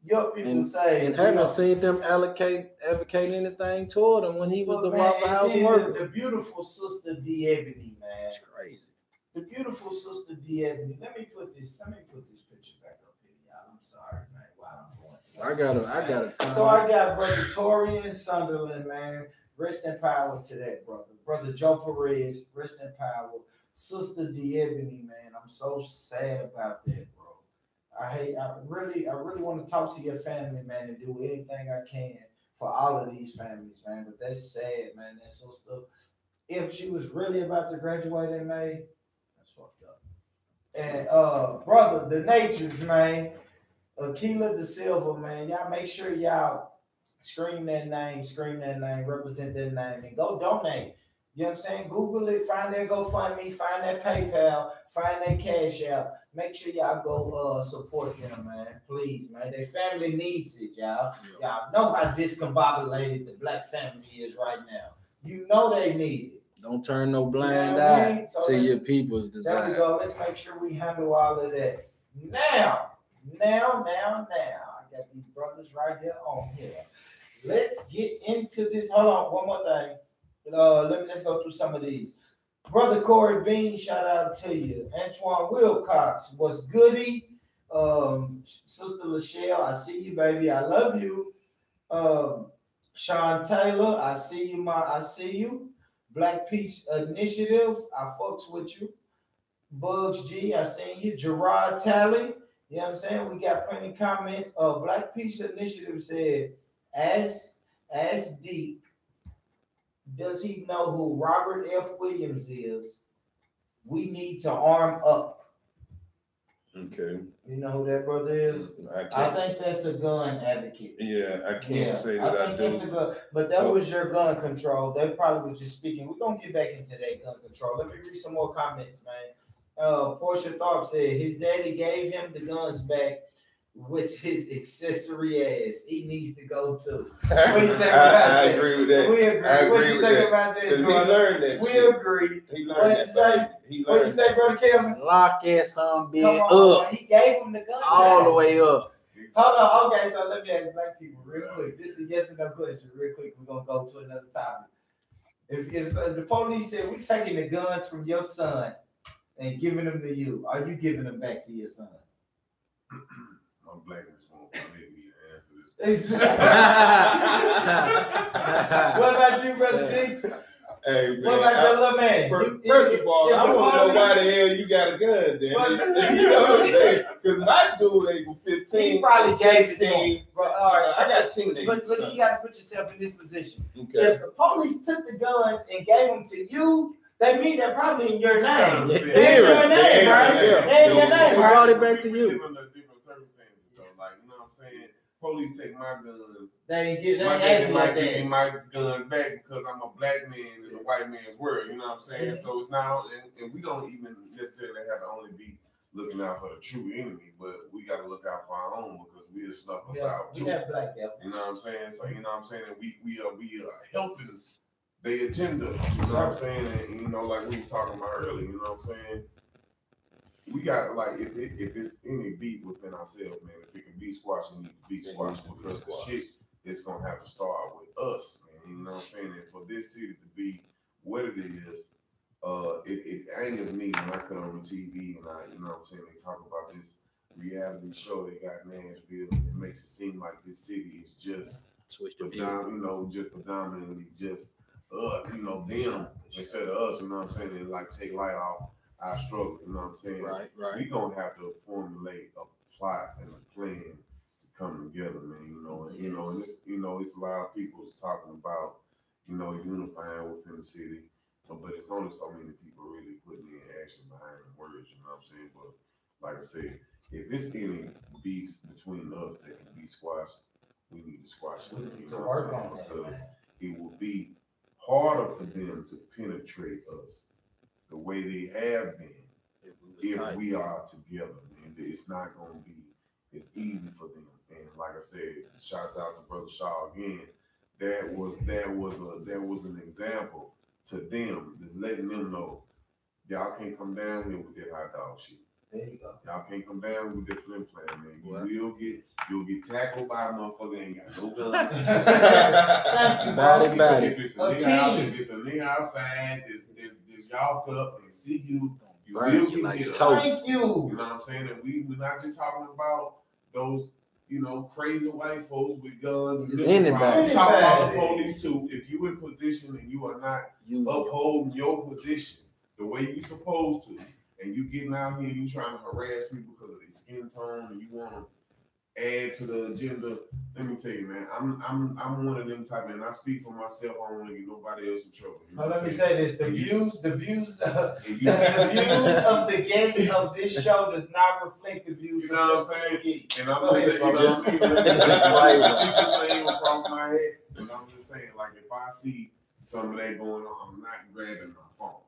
your people say. And haven't seen them advocate anything toward him when he was the Waffle House worker. The beautiful sister D. Ebony, man. It's crazy. The beautiful sister D. Ebony. Let me put this picture back up here, y'all. I'm sorry, man. While I'm going through I got it. So I got Brother Torian Sunderland, man. Rest in power to that, brother. Brother Joe Perez, rest in power. Sister D. Ebony, man. I'm so sad about that, bro. I really want to talk to your family, man, and do anything I can for all of these families, man. But that's sad, man. That sister, if she was really about to graduate in May, that's fucked up. And brother, the Matrix, man. Keila Da Silva, man. Y'all make sure y'all scream that name, represent that name, and go donate. You know what I'm saying? Google it, find that GoFundMe, find that PayPal, find that Cash App. Make sure y'all go support them, man. Please, man. Their family needs it, y'all. Y'all know how discombobulated the black family is right now. You know they need it. Don't turn no blind eye to your people's desire. There we go. Let's make sure we handle all of that. Now. I got these brothers right here on here. Let's get into this. Hold on, one more thing. Let's go through some of these. Brother Corey Bean, shout out to you. Antoine Wilcox, what's goody? Sister Lachelle, I see you, baby. I love you. Sean Taylor, I see you, I see you. Black Peace Initiative, I fucks with you. Bugs G, I seen you. Gerard Talley, you know what I'm saying? We got plenty of comments. Black Peace Initiative said, as deep, does he know who Robert F. Williams is? We need to arm up. Okay. You know who that brother is? I think that's a gun advocate. Yeah, I can't say that I do. That's a gun, but that was your gun control. They probably was just speaking. We're gonna get back into that gun control. Let me read some more comments, man. Portia Tharp said his daddy gave him the guns back with his accessory ass. He needs to go too. What do you think about that? I agree with that. We agree. I agree what do you with think that. about that? Because he learned that. We shit. agree. He learned What you say? What you say, brother Kevin? Lock that some bitch Come on, up. he gave him the gun All back. the way up. Hold on. Okay, so let me ask black people real quick. This is a yes or no question. Real quick, we're gonna go to another topic. If the police said we taking the guns from your son and giving them to you, are you giving them back to your son? My blackness won't permit me to answer this. Exactly. What about you, brother D? Hey, man. What about your little man? First of all, I want to know why the hell you got a gun, then. You know what I'm saying? Because my dude ain't 15. He probably gave it to him. All right, I got teenagers. But you got to put yourself in this position. Okay. If the police took the guns and gave them to you, that means they're probably in your name. They're in your name, right? They're in your name, They brought it back to you. Under different circumstances, though. Like, you know what I'm saying? Police take my guns. They ain't give My daddy might give me my guns back because I'm a black man in a white man's world. You know what I'm saying? So it's not, and we don't even necessarily have to only be looking out for the true enemy, but we got to look out for our own because we'll snuff us out too. We have black devil. You know what I'm saying? So you know what I'm saying? And we are helping their agenda. You know what I'm saying? And you know, like we were talking about earlier. You know what I'm saying? We got like if it's any beef within ourselves, man, if it can be squashed, it needs to be squashed because the shit is gonna have to start with us, man. You know what I'm saying? And for this city to be what it is, it angers me when I come on TV and you know what I'm saying, they talk about this reality show they got in Nashville, and it makes it seem like this city is just predominantly just you know, them instead of us, you know what I'm saying? And like take light off our struggle, you know what I'm saying? Right. We gonna have to formulate a plot and a plan to come together, man. And this, it's a lot of people is talking about, unifying within the city. So, but it's only so many people really putting in action behind the words, you know what I'm saying? But like I said, if it's any beefs between us that can be squashed, we need to squash it. You know what I'm saying? Because it will be harder for them to penetrate us the way they have been if we are together, man. It's not going to be as easy for them. And like I said, shouts out to Brother Shaw again. That was an example to them, just letting them know y'all can't come down here with that hot dog shit. There you go. Y'all can't come down with that flim flam, man. You'll get tackled by a motherfucker that ain't got no gun. If it's a nigga outside, there's y'all up and see you will get like hit. Thank you. You know what I'm saying? And we're not just talking about those, crazy white folks with guns and anybody. Talk about the police too. If you in position and you are not upholding your position the way you supposed to, and you getting out here and you trying to harass people because of their skin tone and you want to add to the agenda, let me tell you, man, I'm one of them type, and I speak for myself. I don't want to get nobody else in trouble. Let me say this: the views of the guests of this show does not reflect the views. You know what I'm saying? And I'm gonna say, across my head. But I'm just saying, like, if I see some of that going on, I'm not grabbing my phone.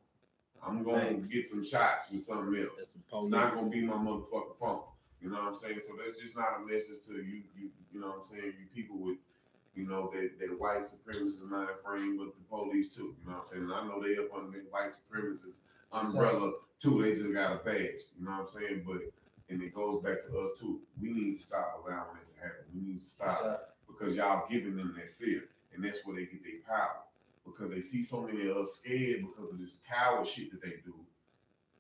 I'm going to get some shots with something else. It's not going to be my motherfucking phone. You know what I'm saying? So that's just not a message to you know what I'm saying? You people with, that white supremacist mind frame, but the police too. You know what I'm saying? And I know they up under the white supremacist umbrella too. They just got a badge. You know what I'm saying? And it goes back to us too. We need to stop allowing it to happen. We need to stop because y'all giving them that fear. And that's where they get their power. Because they see so many of us scared because of this coward shit that they do.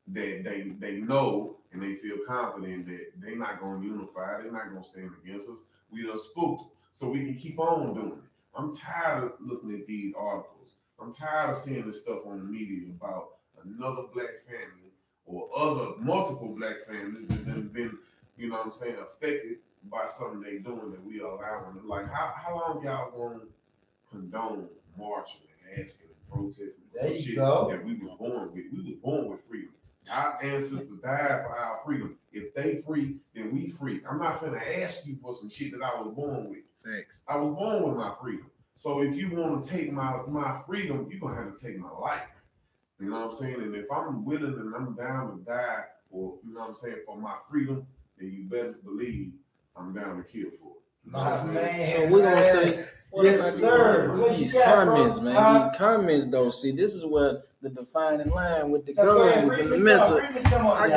They know and they feel confident that they're not going to unify. They're not going to stand against us. We done spooked them. So we can keep on doing it. I'm tired of looking at these articles. I'm tired of seeing this stuff on the media about another black family or other multiple black families that have been, affected by something they doing that we are allowing them. Like, how long y'all going to condone marching and asking and protesting for some shit that we was born with? We was born with freedom. Our ancestors died for our freedom. If they free, then we free. I'm not finna ask you for some shit that I was born with. Thanks. I was born with my freedom. So if you want to take my freedom, you're gonna have to take my life. You know what I'm saying? And if I'm willing and I'm down to die, or for my freedom, then you better believe I'm down to kill for it. My man. So we're gonna say, yes, sir. These comments, man. These comments, though. See, this is where the defining line with the guns and the mental. I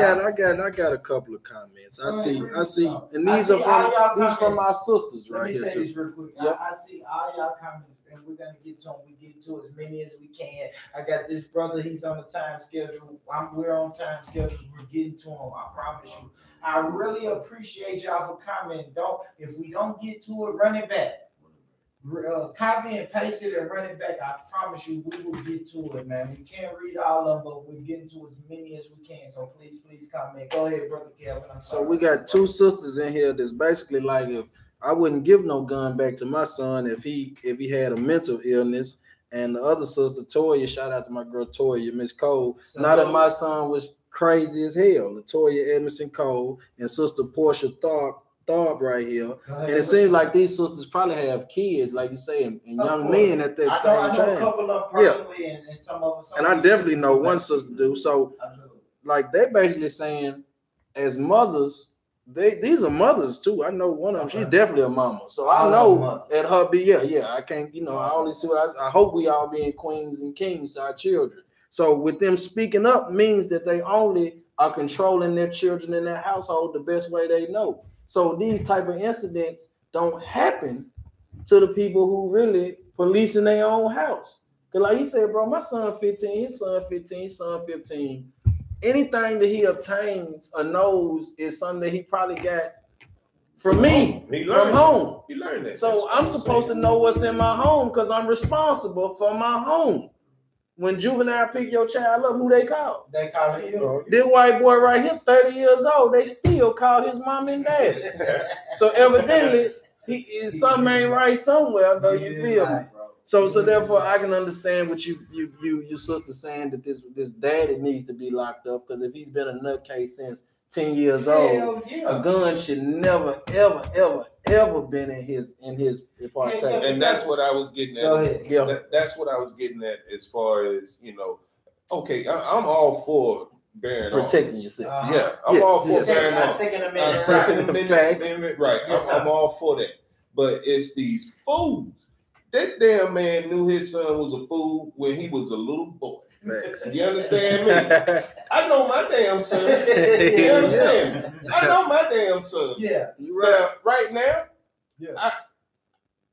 got a couple of comments. I see, and these are from our sisters right here. Let me say this real quick. Yep. I see all y'all comments, and we're gonna get to them. We get to as many as we can. I got this brother. He's on the time schedule. We're on time schedule. We're getting to him. I promise you. I really appreciate y'all for commenting. If we don't get to it, run it back. copy and paste it and run it back. I promise you, we will get to it, man. We can't read all of them, but we're getting to as many as we can. So please comment. Go ahead, brother Kelvin. So we got two sisters in here that's basically like, if I wouldn't give no gun back to my son if he had a mental illness. And the other sister, Toya, shout out to my girl Toya, Miss Cole. So now that my son was crazy as hell, Latoya Edmondson Cole and sister Portia Thorpe right here. And it seems like these sisters probably have kids, like you say, and young men at that same time. I know a couple of them personally, and some of them. And I definitely know one sister do. So, like, they basically saying, as mothers, these are mothers too. I know one of them. She's definitely a mama. So I know at her I can't, I only see what I hope we all being queens and kings to our children. So with them speaking up means that they only are controlling their children in their household the best way they know. So these type of incidents don't happen to the people who really policing their own house. Cause like you said, bro, my son 15, his son 15, his son 15. Anything that he obtains or knows is something that he probably got from me, from home. He learned that. So I'm supposed to know what's in my home because I'm responsible for my home. When juvenile pick your child up, who they call? They call it you. This white boy right here, 30 years old, they still call his mom and dad. So evidently, something ain't right somewhere, though, you feel me? So therefore, I can understand what your sister saying that this daddy needs to be locked up, because if he's been a nutcase since 10 years old, a gun should never ever been in his partaker. And that's what I was getting at. Go ahead. That's what I was getting at as far as okay, I'm all for bearing protecting yourself. I'm all for bearing arms. Second Amendment. Right. I'm all for that. But it's these fools. That damn man knew his son was a fool when he was a little boy. You understand me? I know my damn son. You understand? I know my damn son. Yeah, you're right. Right now,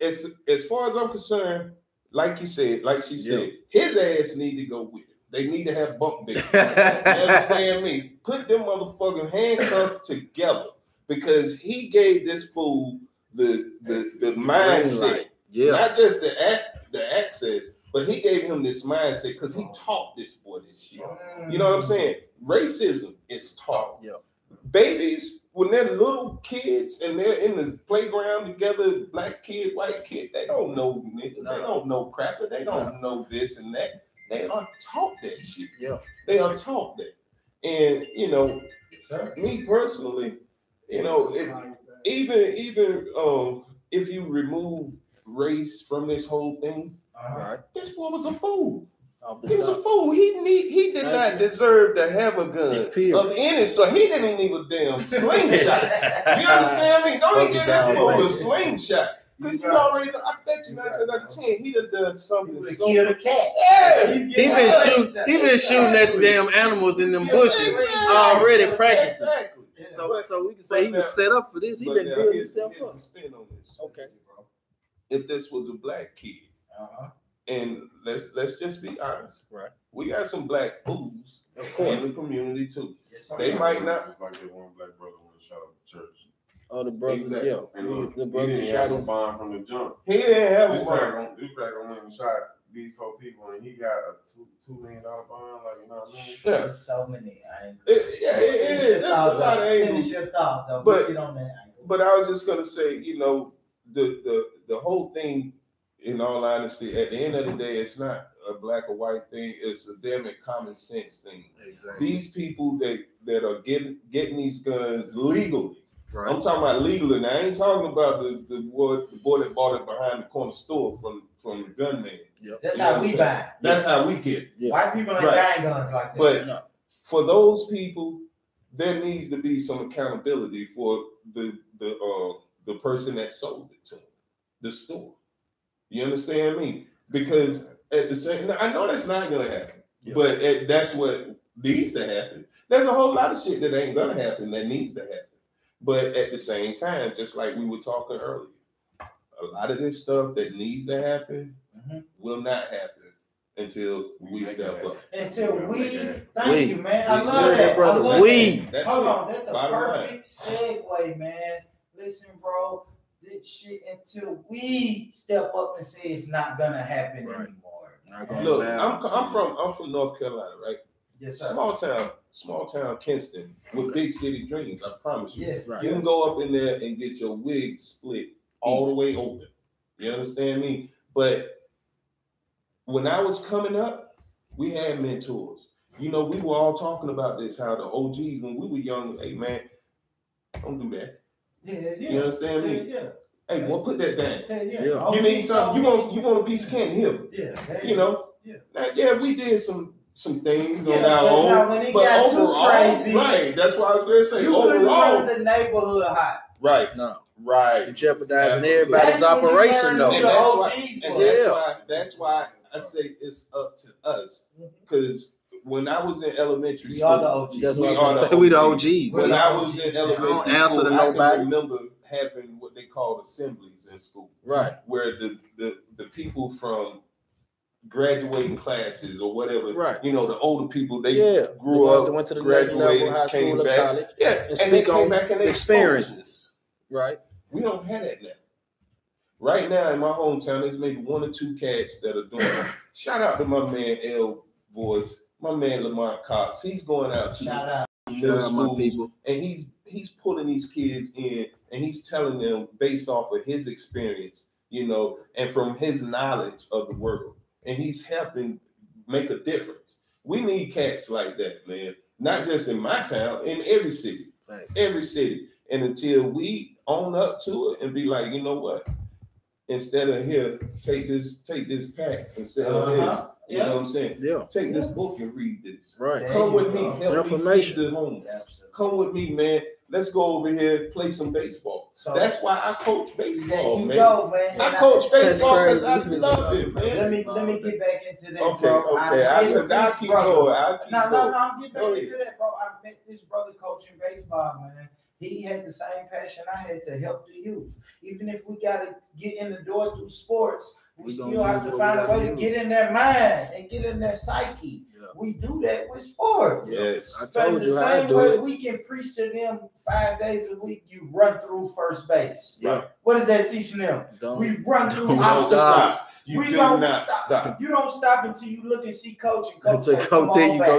as far as I'm concerned, like you said, like she said, his ass need to go with it. They need to have bunk beds. You understand me? Put them motherfucking handcuffs together, because he gave this fool the mindset. Yeah. Not just the access, but he gave him this mindset because he taught this boy this shit. You know what I'm saying? Racism is taught. Yeah. Babies, when they're little kids and they're in the playground together, black kid, white kid, they don't know niggas. They don't know cracker. They don't know this and that. They are taught that shit. Yeah. They are taught that. And, me personally, even if you remove race from this whole thing, this boy was a fool. He was a fool. He did not deserve to have a gun of any sort. He didn't need a damn slingshot. You understand me? Don't get this fool a slingshot. Because you already know, I bet you 9 times out of 10, he done something. He killed a cat. Yeah, he been shooting at the damn animals in them bushes already practicing. Exactly. So we can say he was set up for this. He been building himself up. Okay. If this was a black kid, and let's just be honest, right? We got some black fools in the community too. They might not. Just like that one black brother when he shot up the church. Oh, the brother, exactly. The brother shot his bomb from the jump. He didn't have a bomb. This black went and shot these 4 people, and he got a $2 million bond. Like, you know what I mean? Yeah. There's so many angles. It is. That's a lot of angles. Finish your thought, though. But get on that angle. But I was just gonna say, the whole thing, in all honesty, at the end of the day, it's not a black or white thing. It's a damn common sense thing. Exactly. These people that are getting these guns legally. Right. I'm talking about legally. Now I ain't talking about the boy that bought it behind the corner store from the gunman. Yep. That's how we buy. That's how we get it. Yeah. White people ain't buying guns like that. But for those people, there needs to be some accountability for the person that sold it to them, the store. You understand me? Because at the same, I know that's not gonna happen, but that's what needs to happen. There's a whole lot of shit that ain't gonna happen that needs to happen. But at the same time, just like we were talking earlier, a lot of this stuff that needs to happen will not happen until we step up. Until thank you, man. I love that, brother. Hold on, that's a perfect segue, man. Listen, bro. this shit until we step up and say it's not gonna happen anymore. Look, I'm from North Carolina, right? Yes, sir. Small town Kinston with big city dreams. I promise you. Yeah, right. You can go up in there and get your wig split all the way open. You understand me? But when I was coming up, we had mentors. You know, we were all talking about this, how the OGs, when we were young, hey man, don't do that. Yeah. You understand me? Yeah. Hey, well, put that down. Yeah. You need something. You want a piece of candy here. Yeah. You know. Yeah. Now, we did some things on Yeah, our own. now when it but got overall, too crazy, right? That's what I was going to say. You couldn't run the neighborhood hot. Right. No. Right. You're jeapardizing everybody's operation, though. That's why I say it's up to us. Because when I was in elementary school, are the OGs. That's what we the OGs. When I was in elementary school, I can remember having what they called assemblies in school. Right. Where the people from graduating classes or whatever, right? You know, the older people, they grew up, went to the graduated, high school, came back, college, and they came back and they experiences. Right. We don't have that now. Right now in my hometown, there's maybe 1 or 2 cats that are doing it. Shout out to my man L Voice, my man Lamont Cox. He's going out. Shout out my people. And he's pulling these kids in and he's telling them based off of his experience, you know, and from his knowledge of the world. And he's helping make a difference. We need cats like that, man. Not just in my town, in every city. Right. Every city. And until we own up to it and be like, you know what? Instead of here, take this pack and sell this. You know what I'm saying? Yeah. Take this book and read this. Right. Come with me. Help me feed the homeless. Come with me, man. Let's go over here, play some baseball. So that's why I coach baseball, man. I coach baseball because I love it, man. Let me get back into that, okay, bro. Okay, I'll keep going. No, I'm getting back into that, bro. I met this brother coaching baseball, man. He had the same passion I had to help the youth. Even if we got to get in the door through sports, we still have to find a way to get in their mind and get in their psyche. Yeah. We do that with sports. Yes. I told you how to do it. We can preach to them 5 days a week. You run through first base. Yeah. What is that teaching them? We run through obstacles. We don't stop. You don't stop until you look and see coach and coach. You go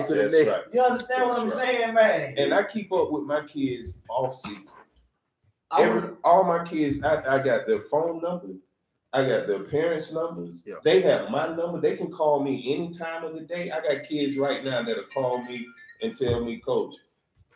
to the next. Right. You understand what I'm saying, man? And I keep up with my kids off season. All my kids, I got their phone number. I got their parents' numbers. Yeah. They have my number. They can call me any time of the day. I got kids right now that'll call me and tell me, Coach,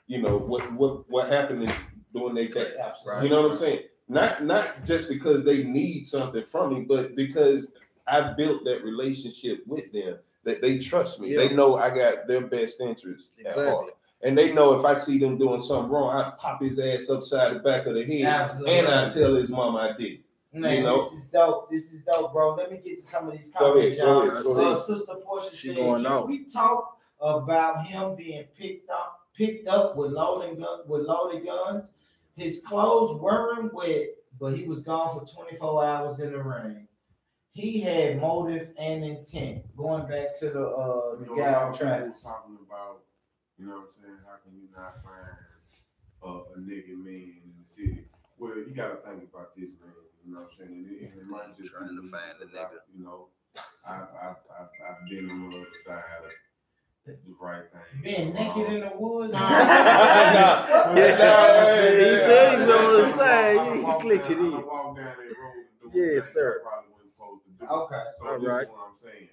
you know, what happened during their day. Right. You know what I'm saying? Not just because they need something from me, but because I built that relationship with them, that they trust me. Yeah. They know I got their best interest at heart. And they know if I see them doing something wrong, I pop his ass upside the back of the head. Absolutely. And I tell his mom I did. Man, you know? This is dope, bro. Let me get to some of these comments, y'all. Sister Portia said, can we talk about him being picked up with loaded guns? His clothes weren't wet, but he was gone for 24 hours in the rain. He had motive and intent. Going back to the guy on track. Talking about, you know what I'm saying? How can you not find a nigga man in the city? Well, you got to think about this, man. You know what I'm saying? And it might just trying to find the nigga. You know, I've been on the other side of the right thing. Being naked in the woods. He said he's on the side. He clicked it in. I walk down that road. Yes, sir. Probably wasn't supposed to do. Okay. So this is what I'm saying.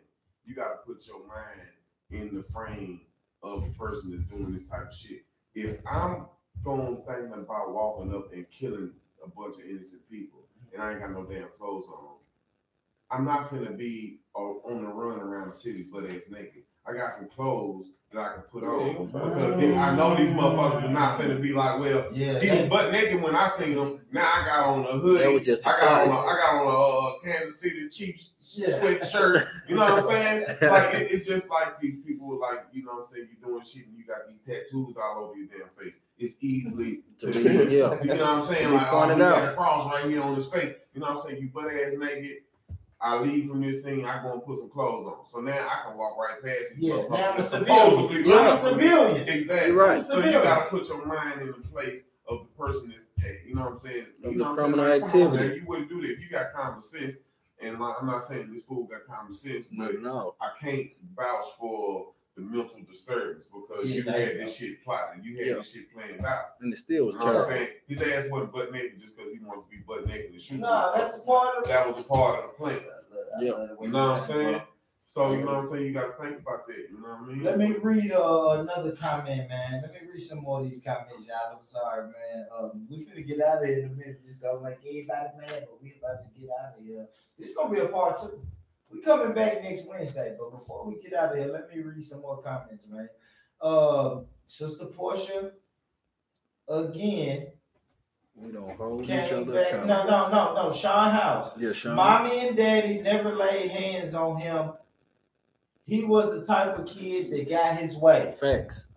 You got to put your mind in the frame of the person that's doing this type of shit. If I'm going thinking about walking up and killing a bunch of innocent people, and I ain't got no damn clothes on, I'm not finna be on the run around the city butt ass naked. I got some clothes that I can put on because I know these motherfuckers are not finna be like, well, he was butt naked when I seen him. Now I got on a hoodie. That was just I got on a Kansas City Chiefs sweatshirt. You know what I'm saying? Like it's just like these people, like, you know what I'm saying, you doing shit and you got these tattoos all over your damn face. It's easily to be, you know what I'm saying? Like, oh, he got a cross right here on his face. You know what I'm saying? You butt ass naked. I leave from this scene, I go and put some clothes on. So now I can walk right past you. Yeah, now I'm a civilian. I'm a civilian. Exactly. Right. So you got to put your mind in the place of the person that's you know what I'm saying? Of You the know what criminal I'm saying? Like, activity. man, you wouldn't do that if you got common sense. And like, I'm not saying this fool got common sense, but No. I can't vouch for the mental disturbance because you had this shit plotted, you had this shit planned out. And it still was you know what I'm terrible. saying? His ass wasn't butt naked just because he wanted to be butt naked and shoot. No, that's a part of that was a part of the plan. Yeah. You know what I'm saying? So you know what I'm saying? You got to think about that. You know what I mean? Let me read another comment, man. Let me read some more of these comments, y'all. I'm sorry, man. We finna get out of here in a minute. This gonna make everybody mad, but we about to get out of here. This gonna be a part 2. We coming back next Wednesday, but before we get out of here, let me read some more comments, man. Sister Portia, again. We don't hold each Came other back. accountable. No. Sean House. Yeah, Sean. Mommy and Daddy never laid hands on him. He was the type of kid that got his way. Facts.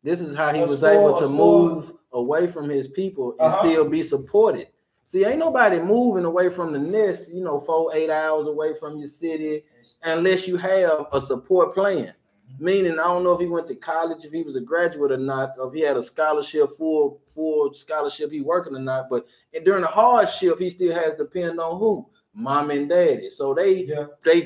This is how he was able to move away from his people and still be supported. See, ain't nobody moving away from the nest, 4-8 hours away from your city, unless you have a support plan. Meaning, I don't know if he went to college, if he was a graduate or not, or if he had a scholarship, full scholarship he working or not. But during the hardship, he still has to depend on who? Mom and daddy. So they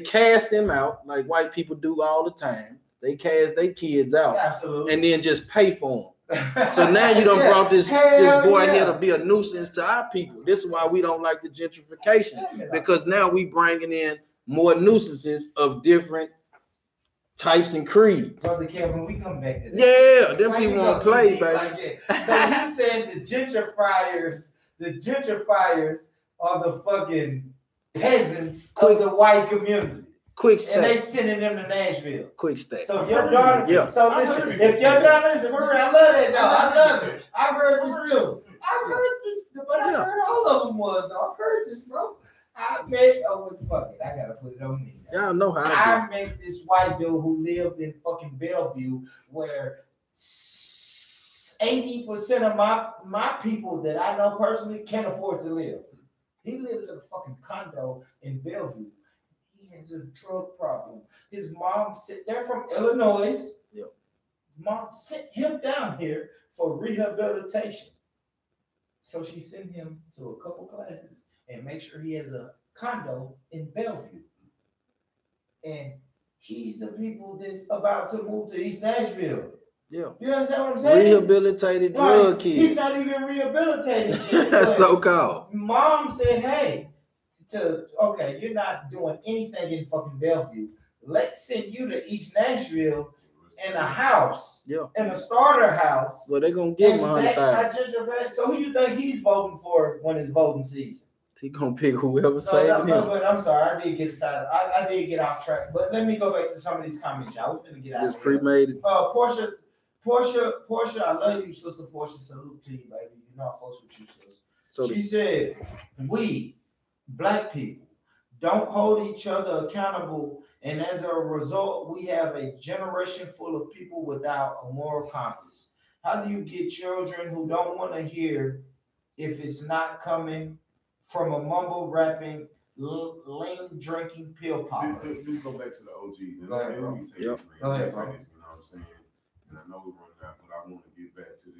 cast him out like white people do all the time. They cast their kids out and then just pay for them. So now you done brought this boy here to be a nuisance to our people. This is why we don't like the gentrification, because now we bringing in more nuisances of different types and creeds. Brother Kevin, we come back to that. Yeah, them people want to play, baby. So he said the gentrifiers are the fucking peasants of the white community. Quick stat. And they sending them to Nashville. Quick stat. So if your daughter, so listen, if your daughter's, I love that though. I love it. I've heard this too. I've heard this, but I heard all of them was though. I've heard this, bro. I met, fuck it, I gotta put it on me. Y'all know how I met this white dude who lived in fucking Bellevue, where 80% of my people that I know personally can't afford to live. He lives in a fucking condo in Bellevue. He has a drug problem. His mom they're from Illinois. Yep. Mom sent him down here for rehabilitation. So she sent him to a couple classes and make sure he has a condo in Bellevue. And he's the people that's about to move to East Nashville. Yeah. You understand what I'm saying? Rehabilitated drug kids. He's not even rehabilitated. That's so called. Mom said, hey, you're not doing anything in fucking Bellevue. Let's send you to East Nashville in a house. Yeah. In a starter house. Well, they're gonna give him $100,000. So who you think he's voting for when it's voting season? He gonna pick whoever saving him. But I'm sorry, I did get excited. I did get off track. But let me go back to some of these comments, y'all. We're gonna get out. It's pre-made. Portia, I love you, sister Portia. Salute to you, baby. You know I fucks with you, sis. So she said, we, black people, don't hold each other accountable, and as a result, we have a generation full of people without a moral compass. How do you get children who don't want to hear if it's not coming from a mumble rapping, lean drinking pill popper? Let's go back to the OGs. And go ahead, bro. Let me say this, man. Go ahead, bro. You know what I'm saying? And I know we're running out, but I want to get back to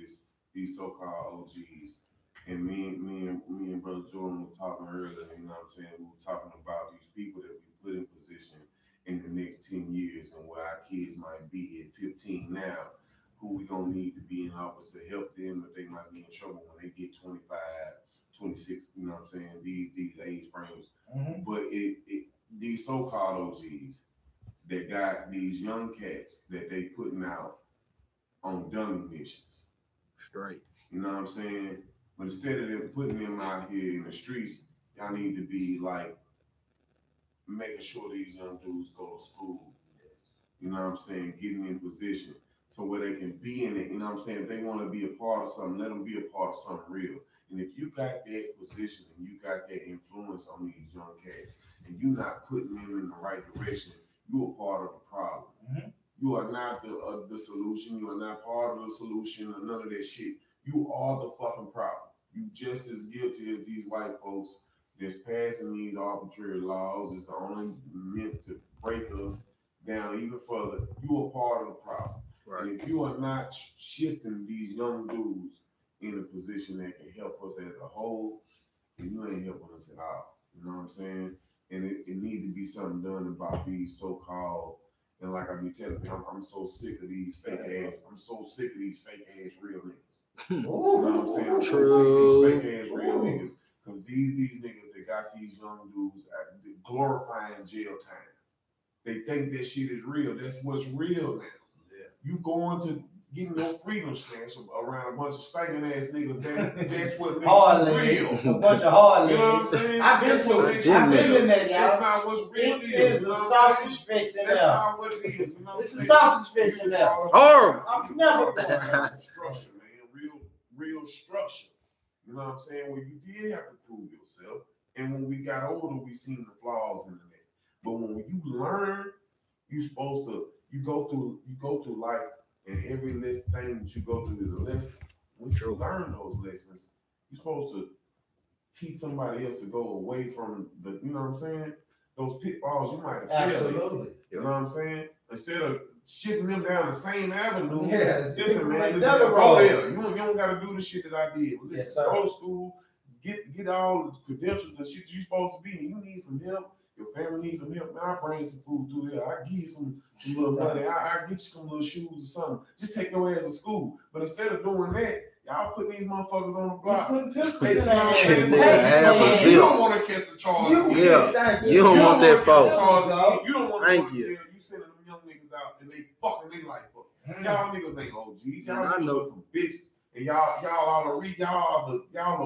these so-called OGs. And me and Brother Jordan were talking earlier, you know what I'm saying? We were talking about these people that we put in position in the next 10 years and where our kids might be at 15 now, who we gonna need to be in office to help them if they might be in trouble when they get 25, 26, you know what I'm saying? These age frames. Mm-hmm. But these so-called OGs that got these young cats that they putting out on dummy missions. Straight. You know what I'm saying? But instead of them putting them out here in the streets, y'all need to be like making sure these young dudes go to school. You know what I'm saying? Getting in position so where they can be in it. You know what I'm saying? If they want to be a part of something, let them be a part of something real. And if you got that position and you got that influence on these young cats and you're not putting them in the right direction, you're a part of the problem. Mm-hmm. You are not the solution. You are not part of the solution or none of that shit. You are the fucking problem. You just as guilty as these white folks that's passing these arbitrary laws. It's only meant to break us down even further. You are part of the problem. Right. And if you are not shifting these young dudes in a position that can help us as a whole, and you ain't helping us at all. You know what I'm saying? And it needs to be something done about these so-called, and like I be telling you, I'm so sick of these fake ass. I'm so sick of these fake ass real niggas. You know what I'm saying? I'm so sick of these fake ass real niggas. Because these niggas that got these young dudes glorifying jail time. They think that shit is real. That's what's real now. Yeah. You going to getting your freedom snatched around a bunch of stinking ass niggas. That's what makes hard you legs. real. A bunch of hard legs. You know what I'm saying? I've been in that, y'all. That's not what's real. It is a sausage fest in there. That's not what it is. You know it's a sausage fest in there. Horrible. I'm never going. Structure, man. Real structure. You know what I'm saying? Well, you did have to prove yourself. And when we got older, we seen the flaws in it. But when you learn, you go through life, and every thing that you go through is a lesson. Once you learn those lessons, you're supposed to teach somebody else to go away from the, you know what I'm saying? Those pitfalls you might have failed. Absolutely. You know what I'm saying? Instead of shitting them down the same avenue. Yeah, listen, man, go there. You don't got to do the shit that I did. Listen, yes, go to school, get all the credentials and shit you're supposed to be. You need some help. Your family needs some help. Man, I bring some food through there. I give you some little money. I get you some little shoes or something. Just take your ass to school. But instead of doing that, y'all putting these motherfuckers on the block. You don't want to catch the charge. You don't want that fault. You don't want to. Thank you. You sending them young niggas out and they fucking their life up. Y'all niggas ain't OGs. Y'all I know some bitches. And y'all are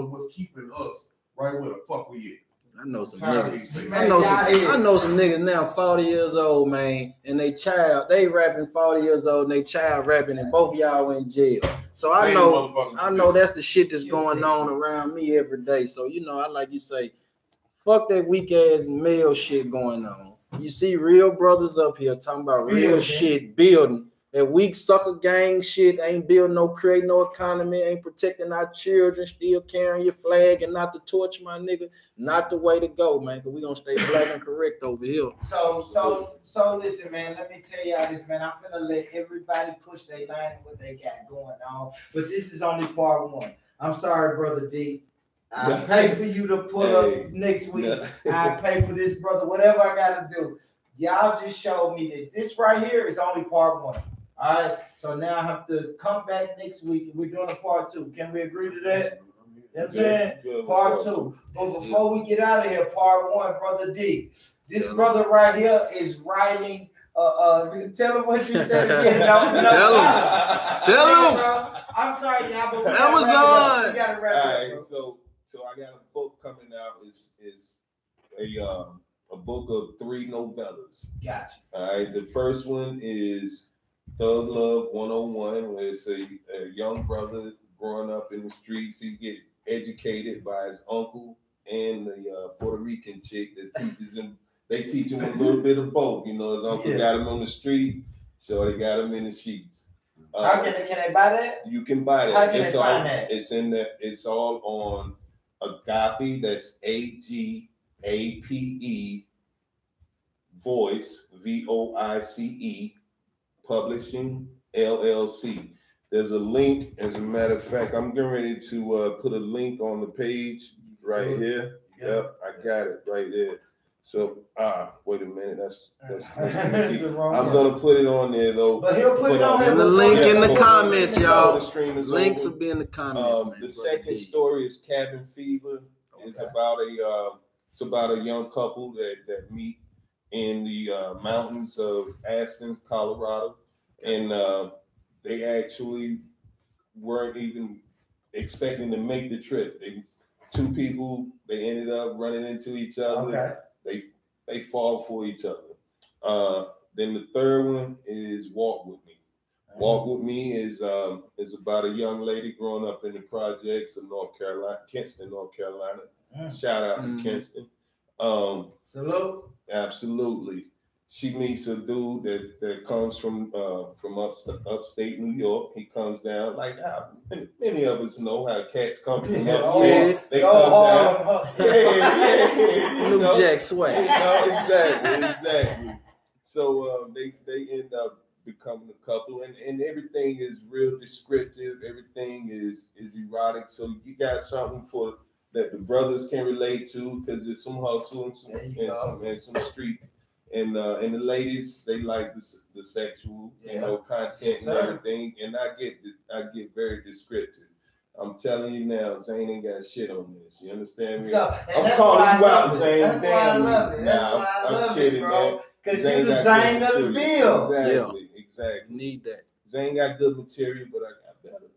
what's keeping us right where the fuck we at. I know some niggas. I know some niggas now 40 years old, man, and they rapping 40 years old and they child rapping, and both y'all in jail. So I know that's the shit that's going on around me every day. So I like you say, fuck that weak ass male shit going on. You see real brothers up here talking about real shit building. That weak sucker gang shit ain't building create no economy, ain't protecting our children, still carrying your flag and not the torch, my nigga. Not the way to go, man, because we gonna stay black and correct over here. So listen, man, let me tell y'all this, man. I'm finna let everybody push their line and what they got going on. But this is only part one. I'm sorry, Brother D. I pay for you to pull up next week. I pay for this, brother, whatever I gotta do. Y'all just showed me that this right here is only part one. All right, so now I have to come back next week. We're doing a part two. Can we agree to that? You know what I'm saying? Part two. But before we get out of here, part one, Brother D. This brother right here is writing. Tell him what you said again. Tell him. I'm sorry, y'all, but Amazon. We gotta wrap it up. So I got a book coming out. It's a book of 3 novellas. Gotcha. All right. The first one is Thug Love 101, where it's a young brother growing up in the streets. He get educated by his uncle and the Puerto Rican chick that teaches him. They teach him a little bit of both. His uncle got him on the streets, so they got him in the sheets. How can they buy that? You can buy that. How can they find that? It's in that. It's all on Agape. That's AGAPE Voice VOICE Publishing LLC. There's a link. As a matter of fact, I'm getting ready to put a link on the page right here. Yep, I got it right there. So, wait a minute. That's I'm gonna put it on there though. But he'll put it on in the link in the comments, y'all. Links will be in the comments. The second story is Cabin Fever. It's about a young couple that meet in the mountains of Aspen, Colorado, and they actually weren't even expecting to make the trip. Two people, they ended up running into each other. They fall for each other. Then the third one is Walk With Me. Walk With Me is about a young lady growing up in the projects of North Carolina, Kinston, North Carolina. Shout out to Kinston. Salute. Absolutely. She meets a dude that comes from upstate New York. He comes down like many of us know how cats come from upstate. They come down. New Jack Swag. Exactly. So they end up becoming a couple, and everything is real descriptive. Everything is erotic. So you got something for that the brothers can relate to, because there's some hustle and some street. And the ladies, they like the sexual, content and everything. And I get very descriptive. I'm telling you now, Zane ain't got shit on this. You understand me? So, I'm calling you out, Zane. That's why I love it. That's why I love it, bro. Because you're the Zane of the field. Exactly. Need that. Zane got good material, but I got better.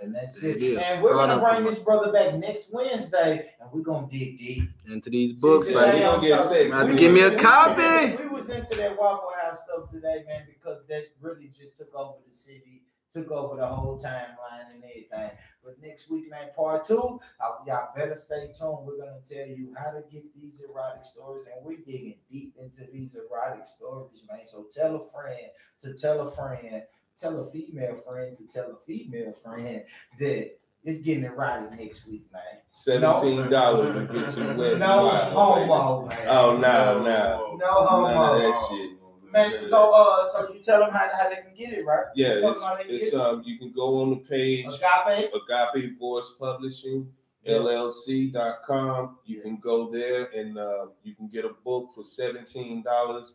And that's it. And we're going to bring this brother back next Wednesday, and we're going to dig deep into these books, baby. Give me a copy. We was into that Waffle House stuff today, man, because that really just took over the city, took over the whole timeline and everything. But next week, man, part 2, y'all better stay tuned. We're going to tell you how to get these erotic stories, and we're digging deep into these erotic stories, man. So tell a friend to tell a friend. Tell a female friend to tell a female friend that it's getting erotic next week, man. $17 to get you wet. No homo, man. Oh, no. No homo. None of that shit. Man, so you tell them how they can get it, right? Yeah, it's you can go on the page Agape Voice Publishing LLC.com. You can go there and you can get a book for $17.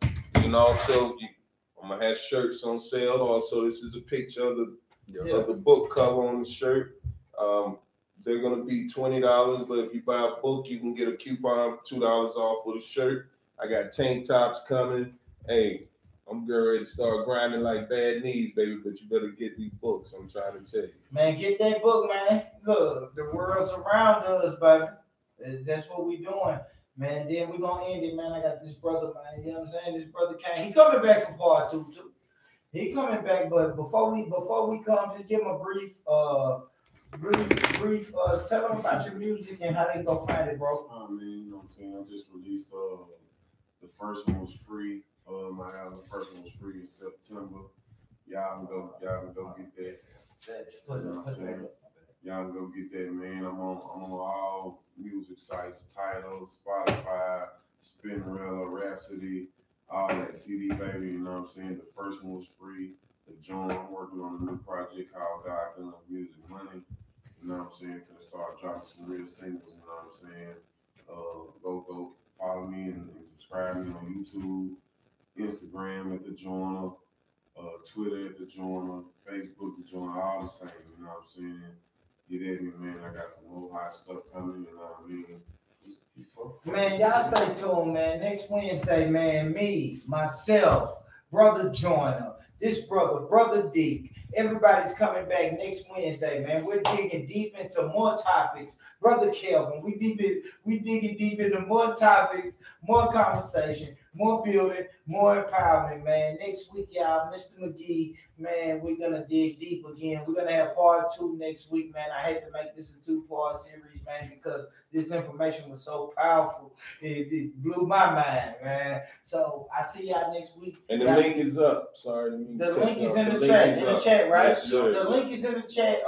You can also I'm gonna have shirts on sale. Also, this is a picture of the book cover on the shirt. They're gonna be $20, but if you buy a book, you can get a coupon $2 off for the shirt. I got tank tops coming. Hey, I'm getting ready to start grinding like bad knees, baby. But you better get these books. I'm trying to tell you. Man, get that book, man. Look, the world's around us, baby. That's what we doing. Man, then we're going to end it, man. I got this brother, man. You know what I'm saying? This brother came. He coming back for part 2, too. He coming back, but before we come, just give him a brief, tell them about your music and how they can go find it, bro. I mean, you know what I'm saying? I just released, the first one was free. My album, the first one was free in September. Y'all can go get that. You know what I'm saying? Y'all can go get that, man. I'm on all music sites, Tidal, Spotify, Spinrilla, Rhapsody, all that CD, baby. You know what I'm saying? The first one was free. The joint, I'm working on a new project called God Done Music Money. You know what I'm saying? Gonna start dropping some real singles. You know what I'm saying? Go follow me and subscribe me on YouTube, Instagram at The Joiner, Twitter at The Joiner, Facebook The Joiner, all the same. You know what I'm saying? Get at me, man. I got some more hot stuff coming. You know what I mean? Man, y'all stay tuned, man. Next Wednesday, man, me, myself, Brother Joiner, this Brother Deke. Everybody's coming back next Wednesday, man. We're digging deep into more topics. Brother Kelvin, we digging deep into more topics, more conversation, more building, more empowerment, man. Next week, y'all, Mr. Mcgee, man, we're going to dig deep again. We're going to have part 2 next week, man. I hate to make this a 2-part series, man, because this information was so powerful. It blew my mind, man. So I see y'all next week. And the link is up. Sorry. The link is in the chat, right? Yes, the link is in the chat.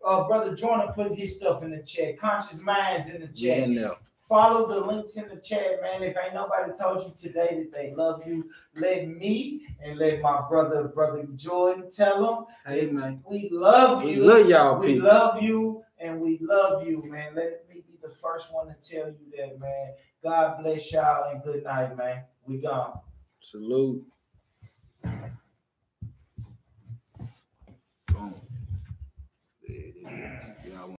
Brother Jordan put his stuff in the chat. Conscious Minds in the chat. Yeah, Follow the links in the chat, man. If ain't nobody told you today that they love you, let me and let my brother Jordan tell them. Hey, man. We love you. We love y'all, we people. love you, and we love you, man. Let me be the first one to tell you that, man. God bless y'all, and good night, man. We gone. Salute. Boom.